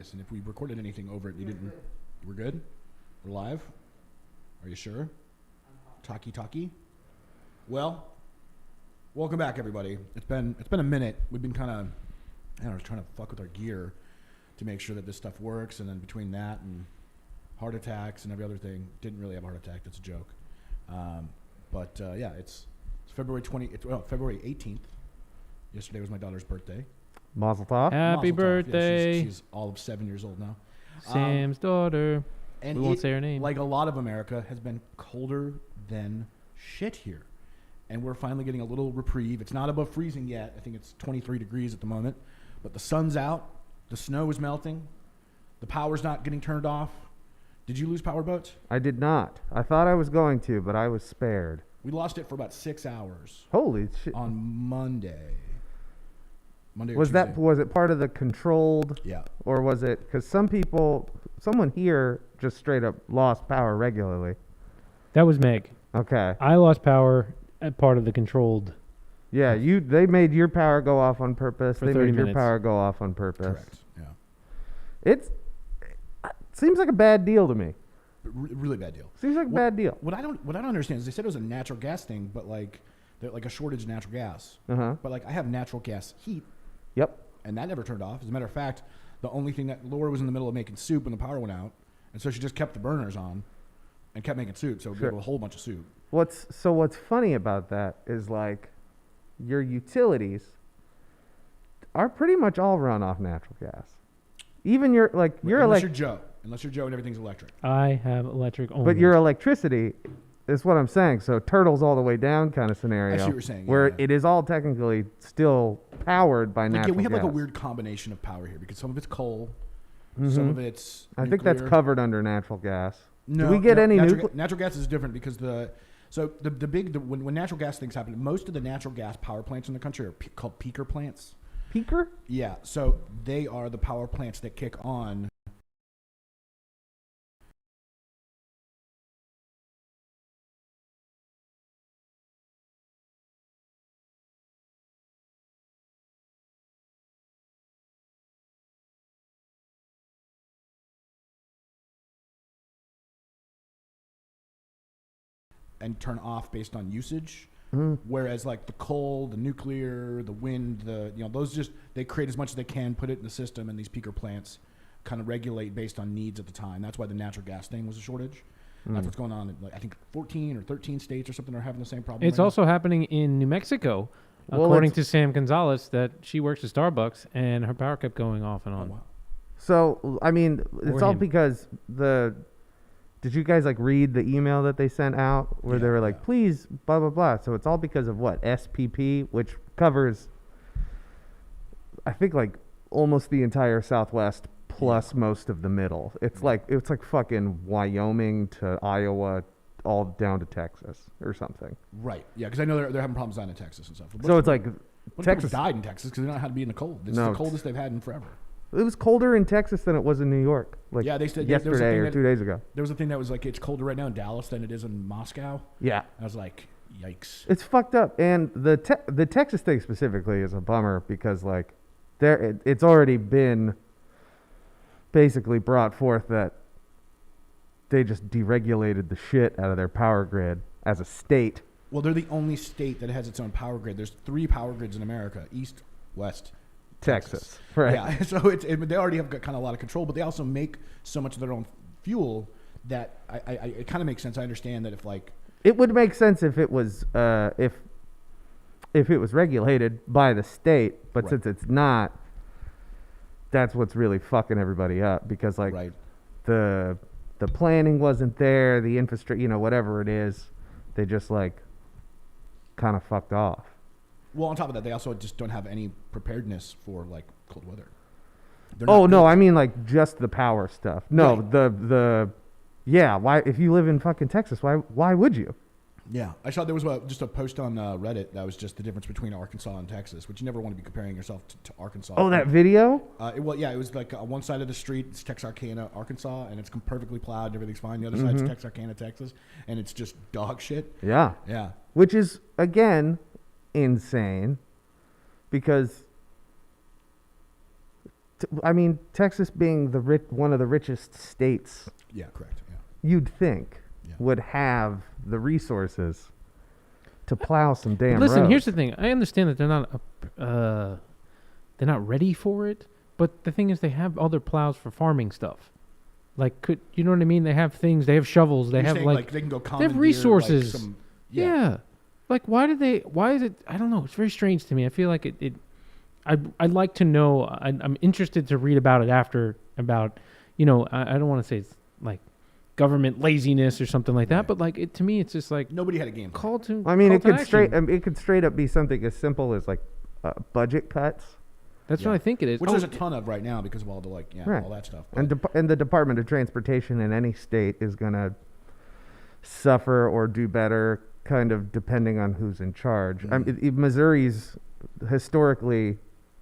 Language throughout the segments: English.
this, and if we recorded anything over it, you didn't. We're good. We're live. Are you sure? Talkie. Well, welcome back, everybody. It's been a minute. We've been kind of, trying to fuck with our gear to make sure that this stuff works, and then between that and heart attacks and every other thing, didn't really have a heart attack. That's a joke. It's February 18th. Yesterday was my daughter's birthday. Mazel tov. Happy Mazel tov. birthday. Yeah, she's all of 7 years old now. Sam's daughter. And we won't say her name. Like a lot of America, has been colder than shit here. And we're finally getting a little reprieve. It's not above freezing yet. I think it's 23 degrees at the moment. But the sun's out. The snow is melting. The power's not getting turned off. Did you lose power boats? I did not. I thought I was going to, but I was spared. We lost it for about 6 hours. Holy shit. On Monday. Was it part of the controlled? Yeah. Or was it, because someone here just straight up lost power regularly. That was Meg. Okay. I lost power at part of the controlled. Yeah, they made your power go off on purpose. For They 30 made your minutes. power go off on purpose. Correct. Yeah. It seems like a bad deal to me. Really bad deal. Seems like a bad deal. What I don't understand is they said it was a natural gas thing, but like a shortage of natural gas. Uh-huh. But like I have natural gas heat. Yep. And that never turned off. As a matter of fact, the only thing that Laura was in the middle of making soup when the power went out, and so she just kept the burners on and kept making soup. So we had a whole bunch of soup. What's funny about that is like your utilities are pretty much all run off natural gas. Even Unless you're Joe and everything's electric. I have electric only. But your electricity is what I'm saying. So turtles all the way down kind of scenario. I see what you're saying. Where yeah. it is all technically still powered by natural gas. We have like a weird combination of power here because some of it's coal, Mm-hmm. some of it's I think that's nuclear. covered under natural gas. No, Do we get any natural gas is different because when natural gas things happen, most of the natural gas power plants in the country are called peaker plants. Peaker? Yeah, so they are the power plants that kick on and turn off based on usage. Whereas like the coal, the nuclear, the wind, those they create as much as they can, put it in the system, and these peaker plants kind of regulate based on needs at the time. That's why the natural gas thing was a shortage. That's what's going on in I think 14 or 13 states or something are having the same problem. It's right also happening in New Mexico, according to Sam Gonzalez, that she works at Starbucks and her power kept going off and on. now. Oh, wow. So, I mean, it's all because did you guys like read the email that they sent out where they were like, please, blah, blah, blah. So it's all because of what? SPP, which covers, I think, like almost the entire Southwest plus most of the middle. It's like fucking Wyoming to Iowa all down to Texas or something. Right. Yeah, because I know they're having problems down in Texas and stuff. So it's like Texas died in Texas because they don't know how to be in the cold. This is the coldest they've had in forever. It was colder in Texas than it was in New York. Like Yeah, they said yesterday or 2 days ago. There was a thing that was like it's colder right now in Dallas than it is in Moscow. Yeah. I was like, yikes. It's fucked up. And the Texas thing specifically is a bummer because like it's already been basically brought forth that they just deregulated the shit out of their power grid as a state. Well, they're the only state that has its own power grid. There's 3 power grids in America: East, West, Texas. Right. Yeah. So they already have got kind of a lot of control, but they also make so much of their own fuel that it kind of makes sense. I understand that if like it would make sense if it was if it was regulated by the state, but since it's not, that's what's really fucking everybody up because like the planning wasn't there, the infrastructure, whatever it is, they just like kind of fucked off. Well, on top of that, they also just don't have any preparedness for like cold weather. No, I mean like just the power stuff. No, right. Why if you live in fucking Texas, why would you? Yeah, I saw there was just a post on Reddit that was just the difference between Arkansas and Texas, which you never want to be comparing yourself to Arkansas. Oh, that video? It was like on one side of the street, it's Texarkana, Arkansas, and it's perfectly plowed and everything's fine. The other side's Texarkana, Texas, and it's just dog shit. Yeah. Yeah. Which is, again, insane because I mean, Texas being one of the richest states, Yeah, correct. Yeah. you'd think would have the resources to plow some damn Listen, roads. here's the thing. I understand that they're not ready for it, but the thing is, they have other plows for farming stuff. Like, you know what I mean? They have things. They have shovels. They You're have saying, like they can go they commandeer, have resources. Like, some, yeah. Like, why is it? I don't know. It's very strange to me. I feel like I'd like to know. I'm interested to read about it about, I don't want to say it's like government laziness or something like that, but like to me, it's just like nobody had a game. Call to. I mean, call it to could action. it could straight up be something as simple as like budget cuts. That's what I think it is. Which there's a ton of right now because of all the all that stuff. And the Department of Transportation in any state is gonna suffer or do better, kind of depending on who's in charge. Missouri's historically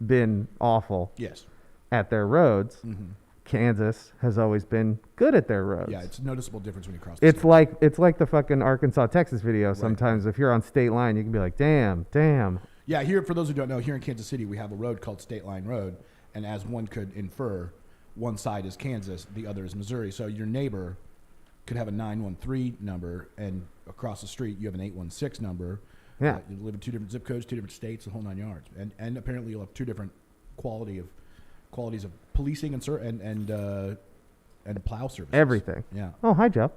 been awful. Yes. At their roads. Mm-hmm. Kansas has always been good at their roads. Yeah, it's a noticeable difference when you cross the state. It's like the fucking Arkansas Texas video. Sometimes if you're on state line, you can be like, damn. Yeah, here, for those who don't know, here in Kansas City, we have a road called State Line Road, and as one could infer, one side is Kansas, the other is Missouri. So your neighbor could have a 913 number, and across the street you have an 816 number. Yeah. You live in two different zip codes, two different states, the whole 9 yards. And apparently you'll have two different qualities of policing and plow services. Everything. Yeah. Oh, hi, Jeff.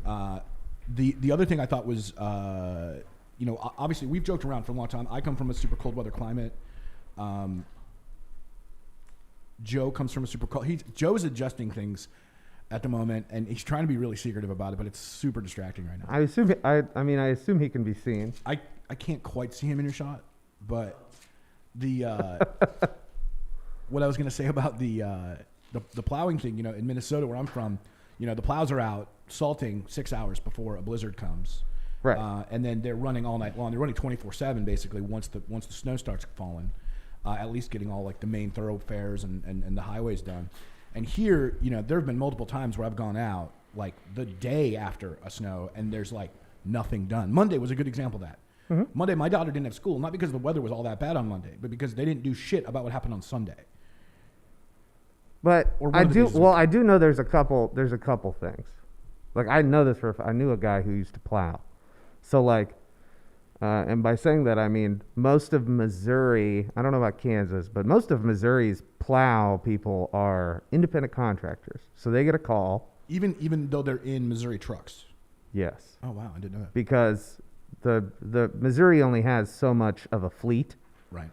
The other thing I thought was, obviously we've joked around for a long time. I come from a super cold weather climate. Joe comes from a super cold. Joe's adjusting things at the moment, and he's trying to be really secretive about it, but it's super distracting right now. I assume he can be seen. I can't quite see him in your shot, but the what I was going to say about the plowing thing, in Minnesota where I'm from, the plows are out salting 6 hours before a blizzard comes. Right. And then they're running all night long. They're running 24/7 basically once the snow starts falling, at least getting all like the main thoroughfares and the highways done. And here, there have been multiple times where I've gone out like the day after a snow and there's like nothing done. Monday was a good example of that. Mm-hmm. Monday, my daughter didn't have school, not because the weather was all that bad on Monday, but because they didn't do shit about what happened on Sunday. But I do know there's a couple things. Like I know this I knew a guy who used to plow. So like, and by saying that, I mean, most of Missouri, I don't know about Kansas, but most of Missouri's plow people are independent contractors. So they get a call. Even though they're in Missouri trucks? Yes. Oh, wow. I didn't know that. Because the Missouri only has so much of a fleet. Right.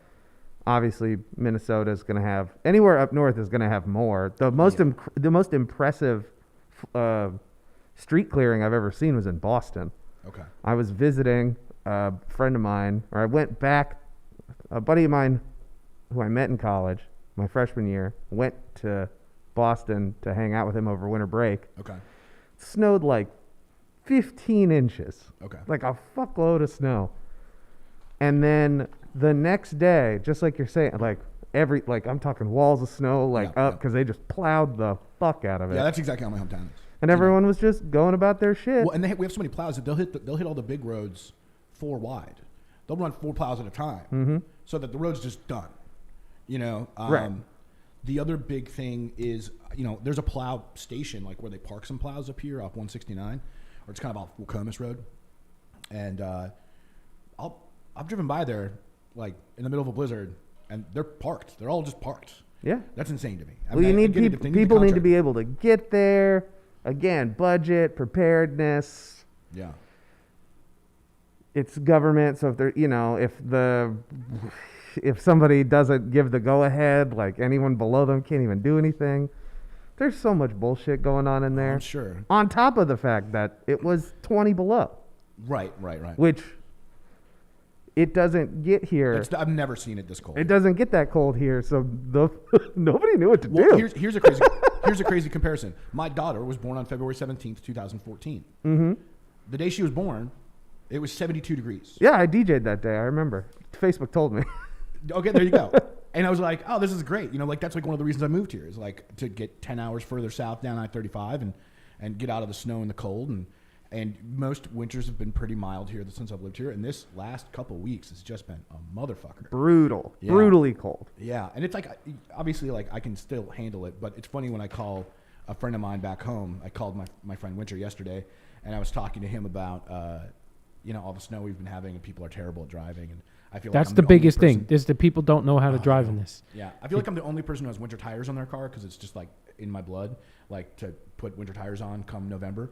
Obviously, Minnesota is going to have, anywhere up north is going to have more. The most impressive street clearing I've ever seen was in Boston. Okay. I was visiting a friend of mine, or I went back, a buddy of mine who I met in college, my freshman year, went to Boston to hang out with him over winter break. Okay. It snowed like 15 inches. Okay. Like a fuckload of snow. And then the next day, just like you're saying, like I'm talking walls of snow, up, because they just plowed the fuck out of it. Yeah, that's exactly how my hometown is. And everyone was just going about their shit. Well, and we have so many plows that they'll hit all the big roads 4 wide. They'll run 4 plows at a time, so that the road's just done. Right. The other big thing is, there's a plow station like where they park some plows up here off 169, or it's kind of off Wilcomus Road, and I've driven by there like in the middle of a blizzard, and they're parked. They're all just parked. Yeah, that's insane to me. You need people need to be able to get there. Again, budget, preparedness. Yeah. It's government, so if they're, if somebody doesn't give the go ahead, like anyone below them can't even do anything. There's so much bullshit going on in there. I'm sure. On top of the fact that it was 20 below. Right. Which it doesn't get here. I've never seen it this cold. It doesn't get that cold here, so nobody knew what to do. Here's a crazy comparison. My daughter was born on February 17th, 2014. Mm-hmm. The day she was born, it was 72 degrees. Yeah, I DJ'd that day. I remember. Facebook told me. Okay, there you go. And I was like, oh, this is great. That's like one of the reasons I moved here is like to get 10 hours further south down I-35 and get out of the snow and the cold. And most winters have been pretty mild here since I've lived here. And this last couple weeks has just been a motherfucker. Brutal. Yeah. Brutally cold. Yeah. And it's like, obviously, like, I can still handle it. But it's funny when I call a friend of mine back home. I called my friend Winter yesterday, and I was talking to him about, all the snow we've been having, and people are terrible at driving. And I feel That's like I'm the only biggest thing. person- Is that people don't know how to drive in this. Yeah. I feel like I'm the only person who has winter tires on their car because it's just like in my blood, like to put winter tires on come November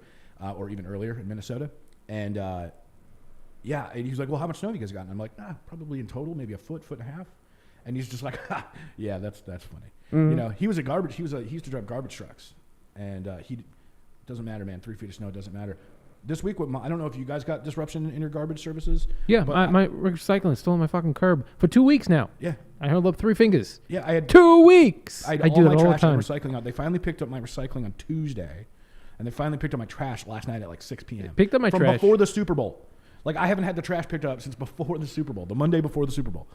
or even earlier in Minnesota. And and he's like, well, how much snow have you guys got? And I'm like, probably in total, maybe a foot and a half. And he's just like, yeah, that's funny. Mm-hmm. He used to drive garbage trucks, and he doesn't matter, man. 3 feet of snow doesn't matter. This week, I don't know if you guys got disruption in your garbage services. Yeah, but my recycling is still on my fucking curb for 2 weeks now. Yeah. I held up 3 fingers. Yeah, I had 2 weeks. I I had do all that my all the trash and time. recycling out. They finally picked up my recycling on Tuesday, and they finally picked up my trash last night at like 6 p.m. Picked up my from trash before the Super Bowl. Like, I haven't had the trash picked up since before the Super Bowl, the Monday before the Super Bowl.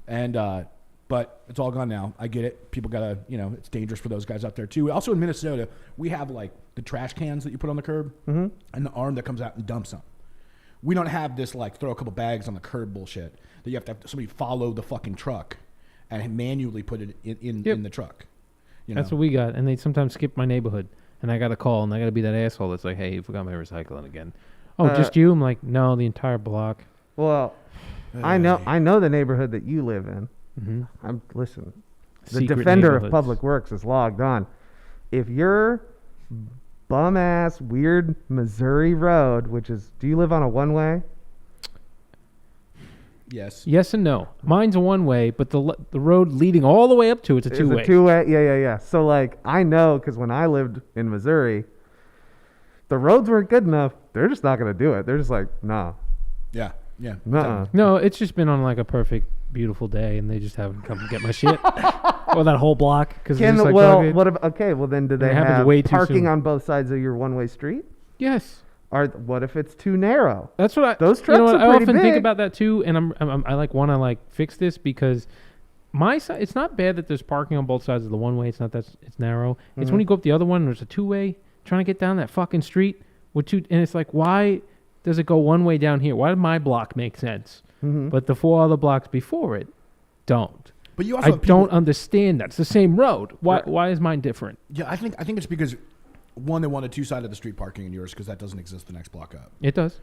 And but it's all gone now. I get it. People gotta, it's dangerous for those guys out there too. Also in Minnesota, we have like the trash cans that you put on the curb and the arm that comes out and dumps them. We don't have this like throw a couple bags on the curb bullshit that you have to have somebody follow the fucking truck and manually put it in the truck. That's what we got. And they sometimes skip my neighborhood. And I got a call, and I got to be that asshole that's like, hey, you forgot my recycling again. Oh, just you? I'm like, no, the entire block. Well, I know the neighborhood that you live in. Mm-hmm. Listen, the Secret defender of neighborhoods. public works is logged on. If your bum ass weird Missouri road, which is, do you live on a one way? Yes. Yes and no. Mine's a one-way, but the road leading all the way up to it's a two-way. It's a two-way. Yeah. So like I know because when I lived in Missouri, the roads weren't good enough. They're just not gonna do it. They're just like, nah. Yeah. Nuh-uh. No, it's just been on like a perfect, beautiful day, and they just haven't come get my shit. Or that whole block. Because like, well then do they It happens have way too parking soon. on both sides of your one-way street? Yes. Or what if it's too narrow? That's what Those trucks are I pretty often think big. about that too, and I like want to like fix this because my side. It's not bad that there's parking on both sides of the one way. It's not that it's narrow. It's when you go up the other one. And there's a two-way trying to get down that fucking street with two, and it's like, why does it go one way down here? Why did my block make sense, but the 4 other blocks before it don't? But you also I have people, don't understand that. It's the same road. Why is mine different? Yeah, I think it's because one, they wanted 2 sides of the street parking in yours because that doesn't exist the next block up. It does.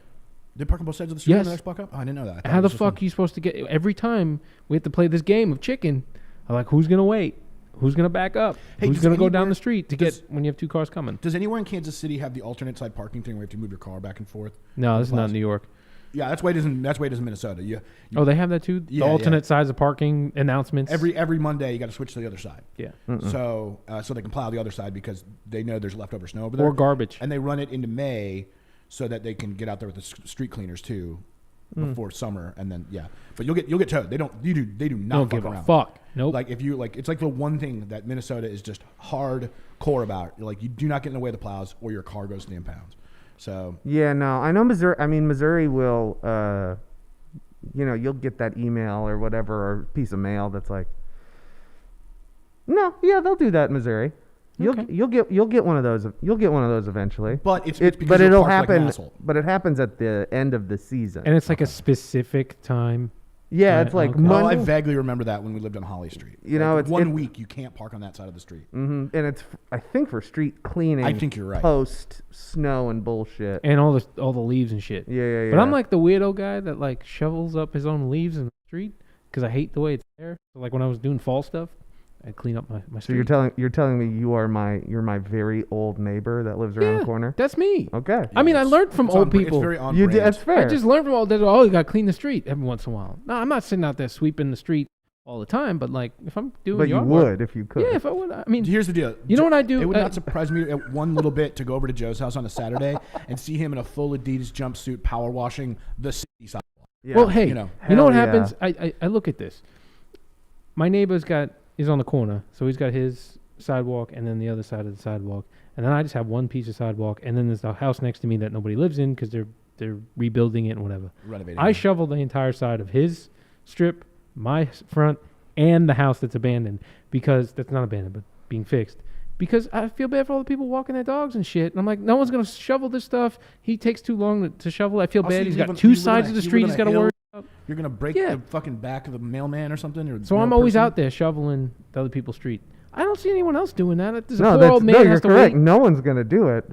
They park on both sides of the street on Yes. the next block up? Oh, I didn't know that. I thought How it the was just fuck one. are you supposed to get every time we have to play this game of chicken? I'm like, who's gonna wait? Who's gonna back up? Hey, Who's does gonna go down anywhere- the street to does- get when you have 2 cars coming? Does anywhere in Kansas City have the alternate side parking thing where you have to move your car back and forth? No, this is not Plaza? New York. Yeah, that's why it isn't Minnesota. Oh, they have that too. Yeah, The alternate sides of parking announcements. Every Monday you got to switch to the other side. yeah, So they can plow the other side because they know there's leftover snow over there. or garbage. And they run it into May so that they can get out there with the street cleaners too before summer, and then but you'll get towed. They do not Don't fuck give a around. fuck. Nope. Like if you like, it's like the one thing that Minnesota is just hardcore about. Like you do not get in the way of the plows, or your car goes to the impounds. So Yeah, no, I know Missouri. I mean, Missouri will, you'll get that email or whatever, or piece of mail that's like, no, yeah, they'll do that in Missouri. Okay. You'll get one of those. You'll get one of those eventually. but it's because but you're it'll parked like an happen. asshole. But it happens at the end of the season. and it's like a specific time. Yeah, it's like okay. Oh, I Monday. vaguely remember that when we lived on Holly Street. It's one week you can't park on that side of the street. And it's I think for street cleaning. I think you're right. Post snow and bullshit. And all the leaves and shit. Yeah. But I'm like the weirdo guy that like shovels up his own leaves in the street because I hate the way it's there. So like when I was doing fall stuff, I'd clean up my So street. you're telling me you're my very old neighbor that lives around the corner. That's me. Okay. I mean, I it's- learned from it's old on- It's people. very on You brand. did. That's fair. I just learned from all that. Oh, you got to clean the street every once in a while. No, I'm not sitting out there sweeping the street all the time. But like, if I'm doing But you yard work- would if you could. yeah, if I would. I mean, Here's the deal. You know what I do? It would not surprise me at one little bit to go over to Joe's house on a Saturday and see him in a full Adidas jumpsuit power washing the city sidewalk. Yeah. well, hey, you know. you know what Hell happens? I look at this. My neighbor's is on the corner, so he's got his sidewalk and then the other side of the sidewalk, and then I just have one piece of sidewalk, and then there's the house next to me that nobody lives in because they're rebuilding it and whatever. Renovating. I shovel the entire side of his strip, my front, and the house that's abandoned because that's not abandoned but being fixed, because I feel bad for all the people walking their dogs and shit. And I'm like, no one's gonna shovel this stuff. He takes too long to shovel. I feel Also, bad. you He's live got on- two you live on sides a- of the you street live he's on got a to worry. hill. You're gonna break Yeah. the fucking back of the mailman or something. Or So mail I'm always person? out there shoveling the other people's street. I don't see anyone else doing that. There's a No, poor old man no, has you're to correct. wait. No one's gonna do it.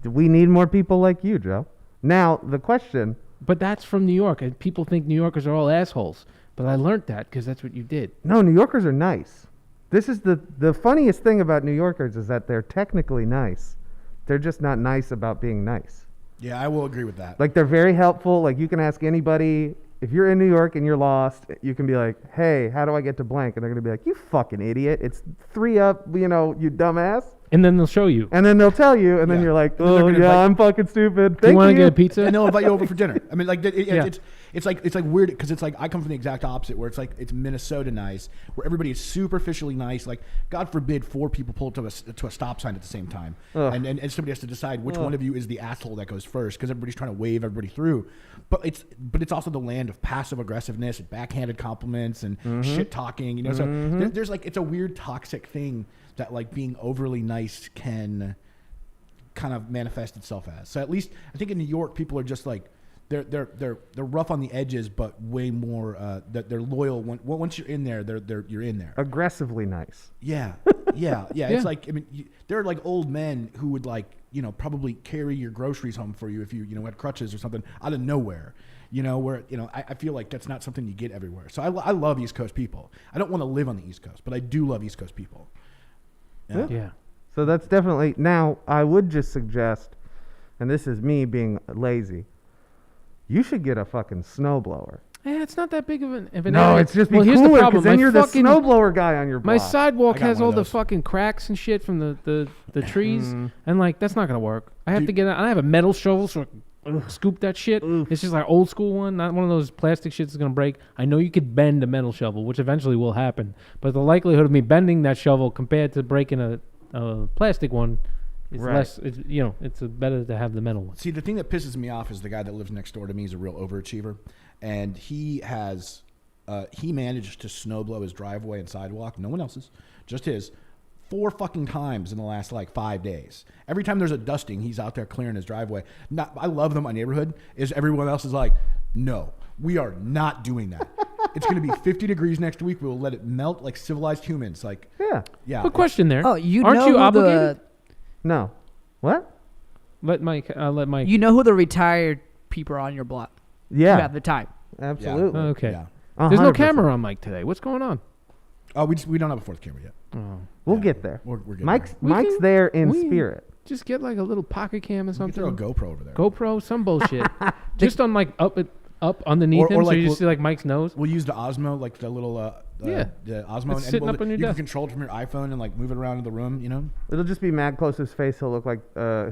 We need more people like you, Joe. Now the question. But that's from New York, and people think New Yorkers are all assholes. But I learned that because that's what you did. No, New Yorkers are nice. This is the funniest thing about New Yorkers is that they're technically nice. They're just not nice about being nice. Yeah, I will agree with that. Like they're very helpful. Like you can ask anybody if you're in New York and you're lost, you can be like, "Hey, how do I get to blank?" And they're gonna be like, "You fucking idiot! It's 3 up, you dumbass." And then they'll show you. And then they'll tell you, and then Yeah. you're like, And then they're "Oh gonna yeah, invite- I'm fucking stupid." Do you want to get a you." pizza? And they'll invite you over for dinner. I mean, like Yeah. it's like weird because it's like I come from the exact opposite, where it's Minnesota nice, where everybody is superficially nice. Like God forbid 4 people pull to a stop sign at the same time, Ugh. and somebody has to decide which Ugh. one of you is the asshole that goes first because everybody's trying to wave everybody through. But it's also the land of passive aggressiveness and backhanded compliments and shit talking. So there's like it's a weird toxic thing that like being overly nice can kind of manifest itself as. So at least I think in New York, people are just like they're rough on the edges, but way more they're loyal. Once you're in there, you're in there. Aggressively nice. Yeah. Yeah. It's like there are like old men who would like probably carry your groceries home for you if you had crutches or something out of nowhere. Where I feel like that's not something you get everywhere. So I love East Coast people. I don't want to live on the East Coast, but I do love East Coast people. Yeah. So that's definitely. Now, I would just suggest, and this is me being lazy, you should get a fucking snowblower. Yeah, it's not that big of an No, area. it's just well, be here's cooler the problem. because then My you're the fucking- snowblower guy on your block. My sidewalk I got has one all of the those. fucking cracks and shit from the trees, and like that's not gonna work. I have Dude. to get. I have a metal shovel, so I can scoop that shit. It's just like old school one, not one of those plastic shits that's gonna break. I know you could bend a metal shovel, which eventually will happen, but the likelihood of me bending that shovel compared to breaking a plastic one is Right. less. It's better to have the metal one. See, the thing that pisses me off is the guy that lives next door to me is a real overachiever, and he managed to snowblow his driveway and sidewalk, no one else's, just his, 4 fucking times in the last like 5 days. Every time there's a dusting, he's out there clearing his driveway. I love that my neighborhood is everyone else is like, no, we are not doing that. It's going to be 50 degrees next week. We will let it melt like civilized humans. Like, Yeah. Good question there. Oh, aren't you obligated? No. What? Let Mike. You know who the retired people are on your block. Yeah. You have the time. Absolutely. Okay. yeah. There's no 100%. camera on Mike today. What's going on? Oh, we don't have a 4th camera yet. Oh. We'll Yeah. get there. We're getting Mike's We can- there in we- spirit. Just get like a little pocket cam or there. We can something. throw a GoPro over there. GoPro, some bullshit. Just on like up underneath Or him, so like you we'll- just see like Mike's nose. We'll use the Osmo, like the little Yeah. the Osmo, It's sitting up on your you desk. can control it from your iPhone and like move it around in the room. It'll just be mad close to his face. He'll look like the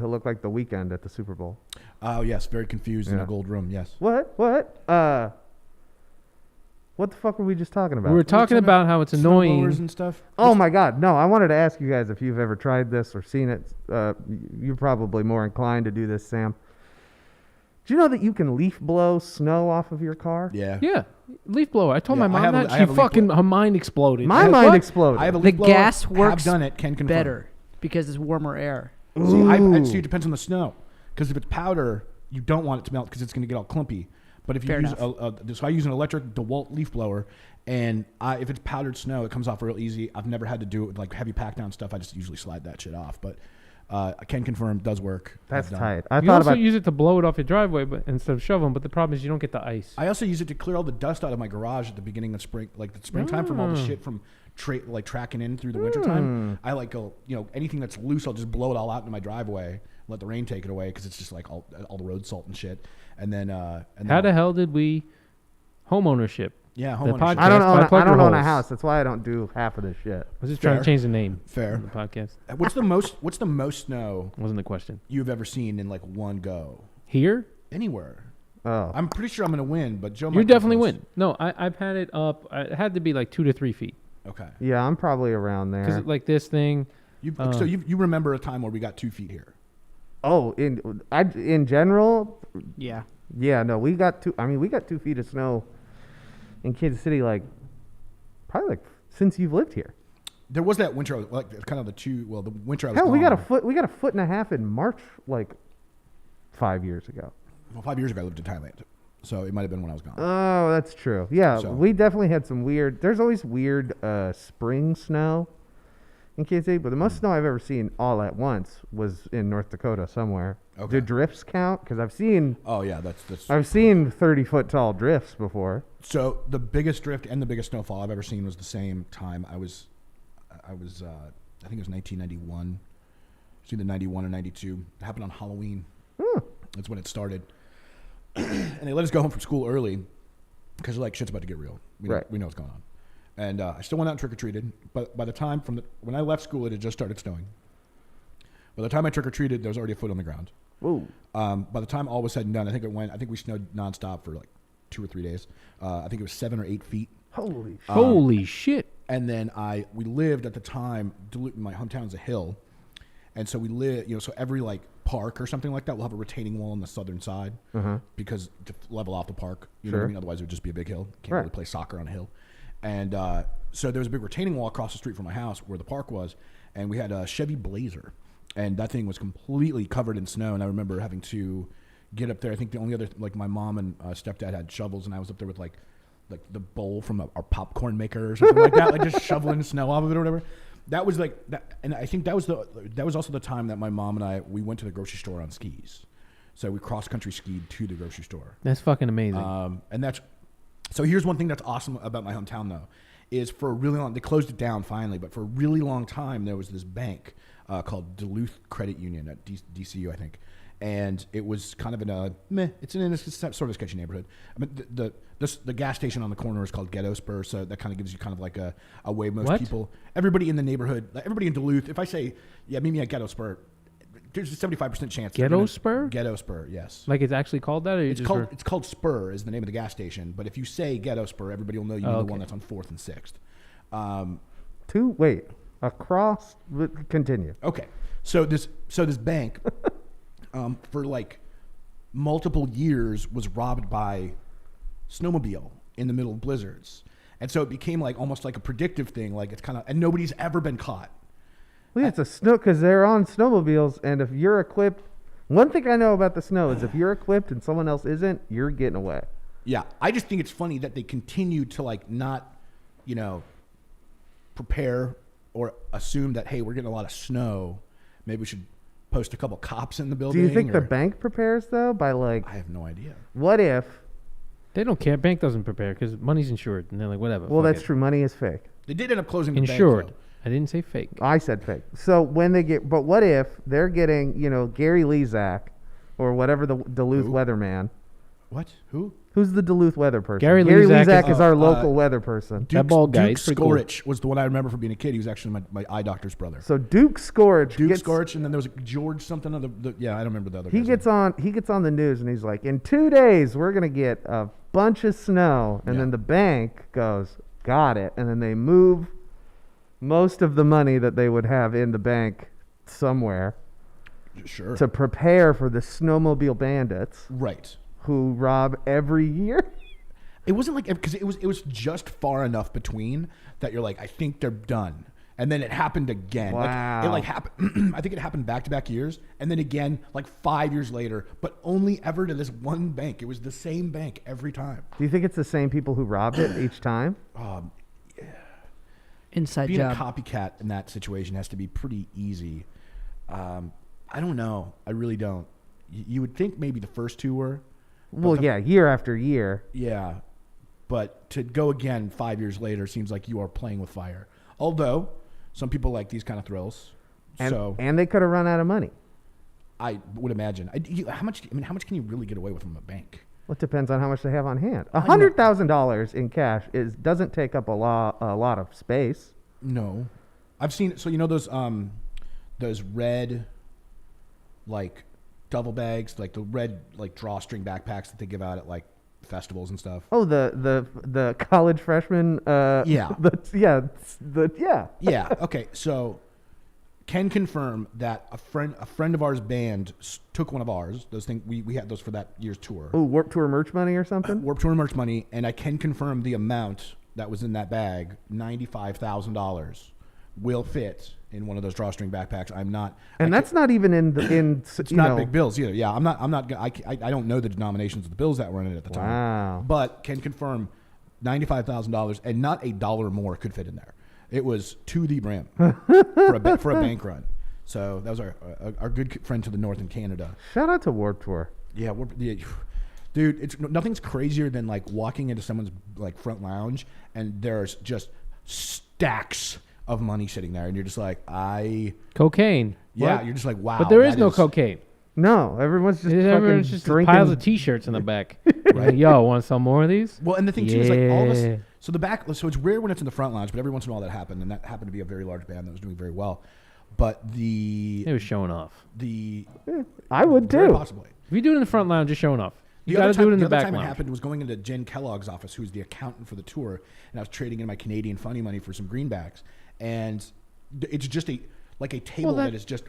Weeknd at the Super Bowl. Oh yes, very confused in Yeah. a gold room. Yes. What? What the fuck were we just talking about? We were talking about how it's annoying. Snowblowers and stuff. Oh my God! No, I wanted to ask you guys if you've ever tried this or seen it. You're probably more inclined to do this, Sam. Do you know that you can leaf blow snow off of your car? Yeah. Yeah, leaf blower. I told Yeah, my I mom have a- that I she have a leaf fucking blower. her mind exploded. My What? mind exploded. I have a The leaf blower, gas works have done it. Can confirm. better because it's warmer air. See, Ooh. see, it depends on the snow. Because if it's powder, you don't want it to melt because it's going to get all clumpy. But if you Fair use enough. so I use an electric DeWalt leaf blower, and if it's powdered snow, it comes off real easy. I've never had to do it with like heavy pack down stuff. I just usually slide that shit off. But I can confirm it does work. That's I've done it. tight. I You thought also about. use it to blow it off your driveway, but instead of shoveling. But the problem is you don't get the ice. I also use it to clear all the dust out of my garage at the beginning of spring, like the springtime, from all the Mm. shit from tracking in through the wintertime. I like go, anything that's loose, I'll just blow it all out into my driveway, let the rain take it away because it's just like all the road salt and shit. And then How the hell did we homeownership? yeah, the homeownership. podcast- I don't own. I plug I don't your own a holes. house. That's why I don't do half of this shit. I was just trying to Fair. change the name Fair. of the podcast. What's the most snow Wasn't the question. you've ever seen in like one go Here, anywhere? Oh, I'm pretty sure I'm gonna win, but Joe, you might go definitely first. win. No, I've had it up. It had to be like 2 to 3 feet Okay, yeah, I'm probably around there. because like this thing. so you remember a time where we got 2 feet here? Oh, in general, Yeah. yeah, no, we got 2. I mean, we got 2 feet of snow in Kansas City, like probably like since you've lived here. There was that winter, like kind of the winter I was Hell, gone. we got a foot and a half in March, like 5 years ago. Well, 5 years ago I lived in Thailand, so it might have been when I was gone. Oh, that's true. Yeah, So- we definitely had some weird. There's always weird spring snow in KC, but the most snow I've ever seen all at once was in North Dakota somewhere. Okay. Do drifts count? Because I've seen Oh yeah, that's. I've seen 30-foot tall drifts before. So the biggest drift and the biggest snowfall I've ever seen was the same time I think it was 1991. It's either 91 or 92. It happened on Halloween. That's when it started. And they let us go home from school early because like shit's about to get real. We know what's going on. And I still went out and trick or treated. But by the time when I left school, it had just started snowing. By the time I trick or treated, there was already a foot on the ground. Ooh. By the time all was said and done, I think we snowed nonstop for like 2 or 3 days. I think it was 7 or 8 feet. Holy shit. Holy shit. And then we lived at the time, Duluth, my hometown's a hill. And so we live, so every like park or something like that will have a retaining wall on the southern side because to level off the park, you know what I mean? Otherwise it would just be a big hill. Can't really play soccer on a hill. And so there was a big retaining wall across the street from my house where the park was. And we had a Chevy Blazer. And that thing was completely covered in snow. And I remember having to get up there. I think the only other, like my mom and stepdad had shovels. And I was up there with like the bowl from our popcorn maker or something like that. Like just shoveling snow off of it or whatever. That was like that, and I think that was also the time that my mom and we went to the grocery store on skis. So we cross country skied to the grocery store. That's fucking amazing. So here's one thing that's awesome about my hometown though, is for a really long, they closed it down finally, but for a really long time there was this bank called Duluth Credit Union at DCU, I think. And it was kind of it's in a sort of sketchy neighborhood. I mean, the gas station on the corner is called Ghetto Spur, so that kind of gives you kind of like a way most people, everybody in the neighborhood, like everybody in Duluth, if I say, yeah, meet me at Ghetto Spur, there's a 75% chance. Ghetto Spur? Ghetto Spur, yes. Like it's actually called that? Or It's called Spur is the name of the gas station, but if you say Ghetto Spur, everybody will know you mean the one that's on 4th and 6th. Continue. Okay, so this bank for like multiple years was robbed by snowmobile in the middle of blizzards, and so it became like almost like a predictive thing. Like it's kind of, and nobody's ever been caught. Well, it's a snow because they're on snowmobiles, and if you're equipped, one thing I know about the snow is if you're equipped and someone else isn't, you're getting away. Yeah, I just think it's funny that they continue to like not, prepare or assume that, hey, we're getting a lot of snow. Maybe we should post a couple cops in the building. Do you think the bank prepares though by like? I have no idea. What if? They don't care. Bank doesn't prepare because money's insured, and they're like, whatever. Well, that's true. Money is fake. They did end up closing the Insured. bank. I didn't say fake. I said fake. So when they get, but what if they're getting, Gary Lezak, or whatever the Duluth weatherman? What? Who? Who's the Duluth weather person? Gary Lezak is our local weather person. That bald guy. Duke Skorich was the one I remember from being a kid. He was actually my eye doctor's brother. So Duke Skorich. Skorich, and then there was George something. I don't remember the other. He gets on the news and he's like, in 2 days we're gonna get a bunch of snow, and then the bank goes, got it, and then they move most of the money that they would have in the bank somewhere, sure, to prepare for the snowmobile bandits, right? Who rob every year. It wasn't like, because it was just far enough between that you're like, I think they're done, and then it happened again. Wow. Like, it happened. I think it happened back-to-back years, and then again like 5 years later, but only ever to this one bank. It was the same bank every time. Do you think it's the same people who robbed it each time? Inside Being job. a copycat in that situation has to be pretty easy. I don't know. I really don't. You would think maybe the first two were. Well, yeah, year after year. Yeah, but to go again 5 years later seems like you are playing with fire. Although some people like these kind of thrills, and they could have run out of money. I would imagine. How much can you really get away with from a bank? Well, it depends on how much they have on hand. $100,000 in cash doesn't take up a lot of space. No, I've seen. So those red, like, duffel bags, like the red like drawstring backpacks that they give out at like festivals and stuff. Oh, the college freshman. Yeah. Yeah. Okay, so can confirm that a friend of ours band took one of ours. Those things we had those for that year's tour. Oh, Warped Tour merch money or something. Warped Tour merch money, and I can confirm the amount that was in that bag, $95,000, will fit in one of those drawstring backpacks. I'm not, And that's not even it's not big bills either. Yeah, I'm not. I don't know the denominations of the bills that were in it at the time. Wow. But can confirm, $95,000 and not a dollar more could fit in there. It was to the brim for a bank run. So that was our good friend to the north in Canada. Shout out to Warped Tour. Yeah, dude, nothing's crazier than like walking into someone's like front lounge and there's just stacks of money sitting there, and you're just like, cocaine. Yeah, What? you're just like, wow. But there is no cocaine. No, everyone's just Everyone's fucking just drinking. piles of T-shirts in the back. Like, yo, want to sell more of these? Well, and the thing too is like all Yeah. this. So the back. So it's rare when it's in the front lounge, but every once in a while that happened, and that happened to be a very large band that was doing very well. But It was showing off. I would very too. possibly. If you do it in the front lounge, just showing off. You The got other to do it in the the other back time it lounge. happened was going into Jen Kellogg's office, who's the accountant for the tour, and I was trading in my Canadian funny money for some greenbacks, and it's just a table that is just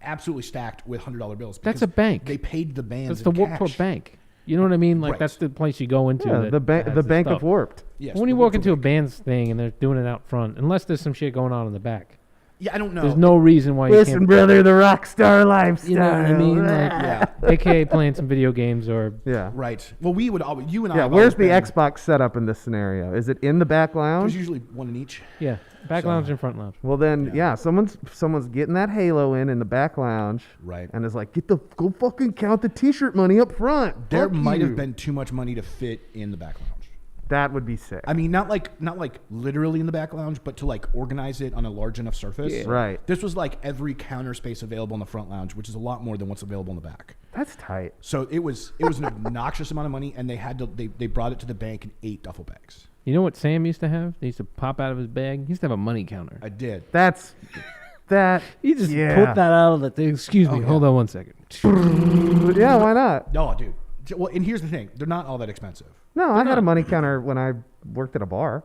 absolutely stacked with $100 bills. That's because a bank. They paid the bands. That's the in Warped Tour cash. bank. You know what I mean? Like Right. that's the place you go into. Yeah, that the bank has of stuff. Warped. Yes, When the you Warped walk into Tour a bank. band's thing and they're doing it out front, unless there's some shit going on in the back, Yeah, I don't know. there's no reason why you Listen, can't. brother, the rock star lifestyle. You know what I mean? Like, Yeah. AKA playing some video games or Yeah. Right. Well, we would always, you and I. Yeah, have where's always the been- Xbox setup in this scenario? Is it in the back There's lounge? usually one in each. yeah, back So- lounge and front lounge. Well, then, Yeah. yeah, someone's getting that Halo in the back lounge, Right. and is like, go fucking count the T-shirt money up front. There Fuck might you." have been too much money to fit in the back lounge. That would be sick. I mean, not like literally in the back lounge, but to like organize it on a large enough surface. Yeah. Right. This was like every counter space available in the front lounge, which is a lot more than what's available in the back. That's tight. So it was an obnoxious amount of money, and they brought it to the bank in 8 duffel bags. You know what Sam used to have? He used to pop out of his bag. He used to have a money counter. I did. That. He just yeah. put that out of the thing. Excuse me. Oh, yeah. Hold on one second. Yeah, why not? Oh, dude. Well, and here's the thing: they're not all that expensive. No, I had a money counter when I worked at a bar.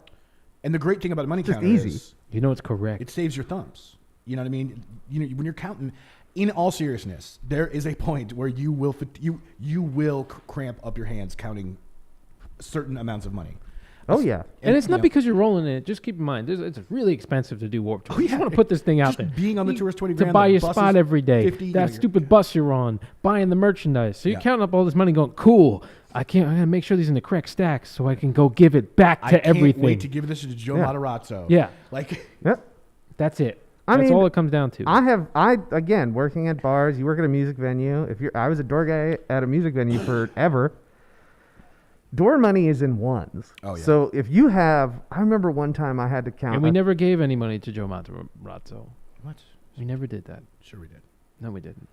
And the great thing about a money Just counter easy. is You know it's correct. it saves your thumbs. You know what I mean? You know, when you're counting, in all seriousness, there is a point where you will cramp up your hands counting certain amounts of money. Oh yeah. And it's you not know, because you're rolling it. Just keep in mind, it's really expensive to do Warped Tour. Oh, You just yeah. want to put this thing out just there. being on the You- tour is 20 to grand. buy the your bus spot is every day. 50, That you're- stupid bus you're on, buying the merchandise. So you're Yeah. counting up all this money, going, "Cool. I gotta make sure these in the correct stacks so I can go give it back I to can't everything." wait to give this to Joe Yeah. Matarazzo. Yeah. Like, Yep. That's it. I That's mean, all it comes down to. I again working at bars. You work at a music venue. I was a door guy at a music venue forever. Door money is in ones. Oh, yeah. So if you have, I remember one time I had to count. and we never gave any money to Joe Matarazzo. what? We never did that. Sure we did. No, we didn't.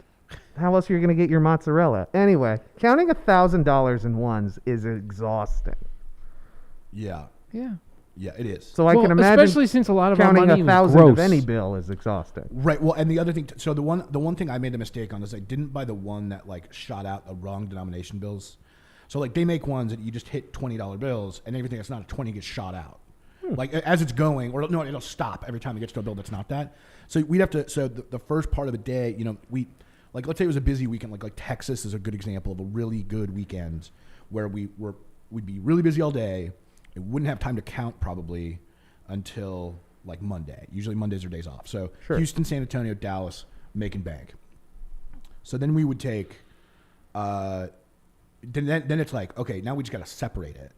How else are you gonna get your mozzarella? Anyway, counting $1,000 in ones is exhausting. Yeah. Yeah. Yeah, it is. So I Well, can imagine especially since a lot of our counting money was 1,000 gross. of any bill is exhausting. Right. Well, and the other thing, so the one thing I made the mistake on is I didn't buy the one that like shot out the wrong denomination bills. So like they make ones that you just hit $20 bills, and everything that's not a 20 gets shot out. Like as it's going, or no, it'll stop every time it gets to a bill that's not that. So we'd have to. So the first part of the day, you know, like let's say it was a busy weekend, like Texas is a good example of a really good weekend where we'd be really busy all day. It wouldn't have time to count probably until like Monday. Usually Mondays are days off. So Sure. Houston, San Antonio, Dallas, making bank. So then we would take. Then it's like, okay, now we just got to separate it,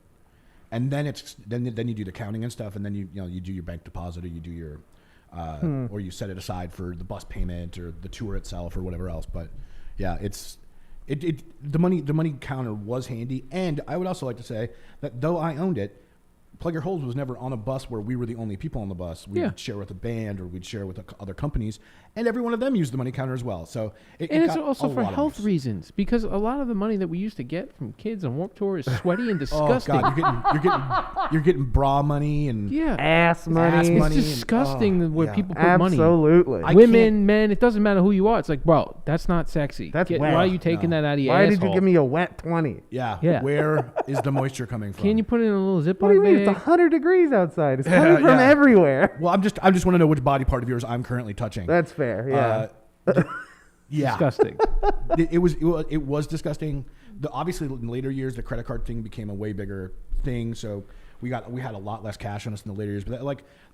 and then then you do the counting and stuff, and then you do your bank deposit, or you do your or you set it aside for the bus payment or the tour itself or whatever else. But yeah, the money counter was handy, and I would also like to say that though I owned it, Plug Your Holes was never on a bus where we were the only people on the bus. We Yeah. would share with a band or we'd share with other companies, and every one of them used the money counter as well. So And it's got also a for lot of health use. reasons, because a lot of the money that we used to get from kids on Warped Tour is sweaty and Oh disgusting. God, you're getting bra money and Yeah, Ass money. Ass it's money. and- disgusting oh, where yeah. people put money. Absolutely. I Women, can't- men, it doesn't matter who you are. It's like, bro, that's not sexy. That's Why wet. are you taking No. that out of your Why asshole? did you give me a wet 20? Yeah. Yeah. Where is the moisture coming from? Can you put it in a little Ziploc What do you mean? It's bag? 100 degrees outside. It's coming from yeah. everywhere. Well, I just want to know which body part of yours I'm currently touching. That's fair. Yeah. Yeah. Disgusting. It was disgusting. Obviously in later years the credit card thing became a way bigger thing. So we had a lot less cash on us in the later years, but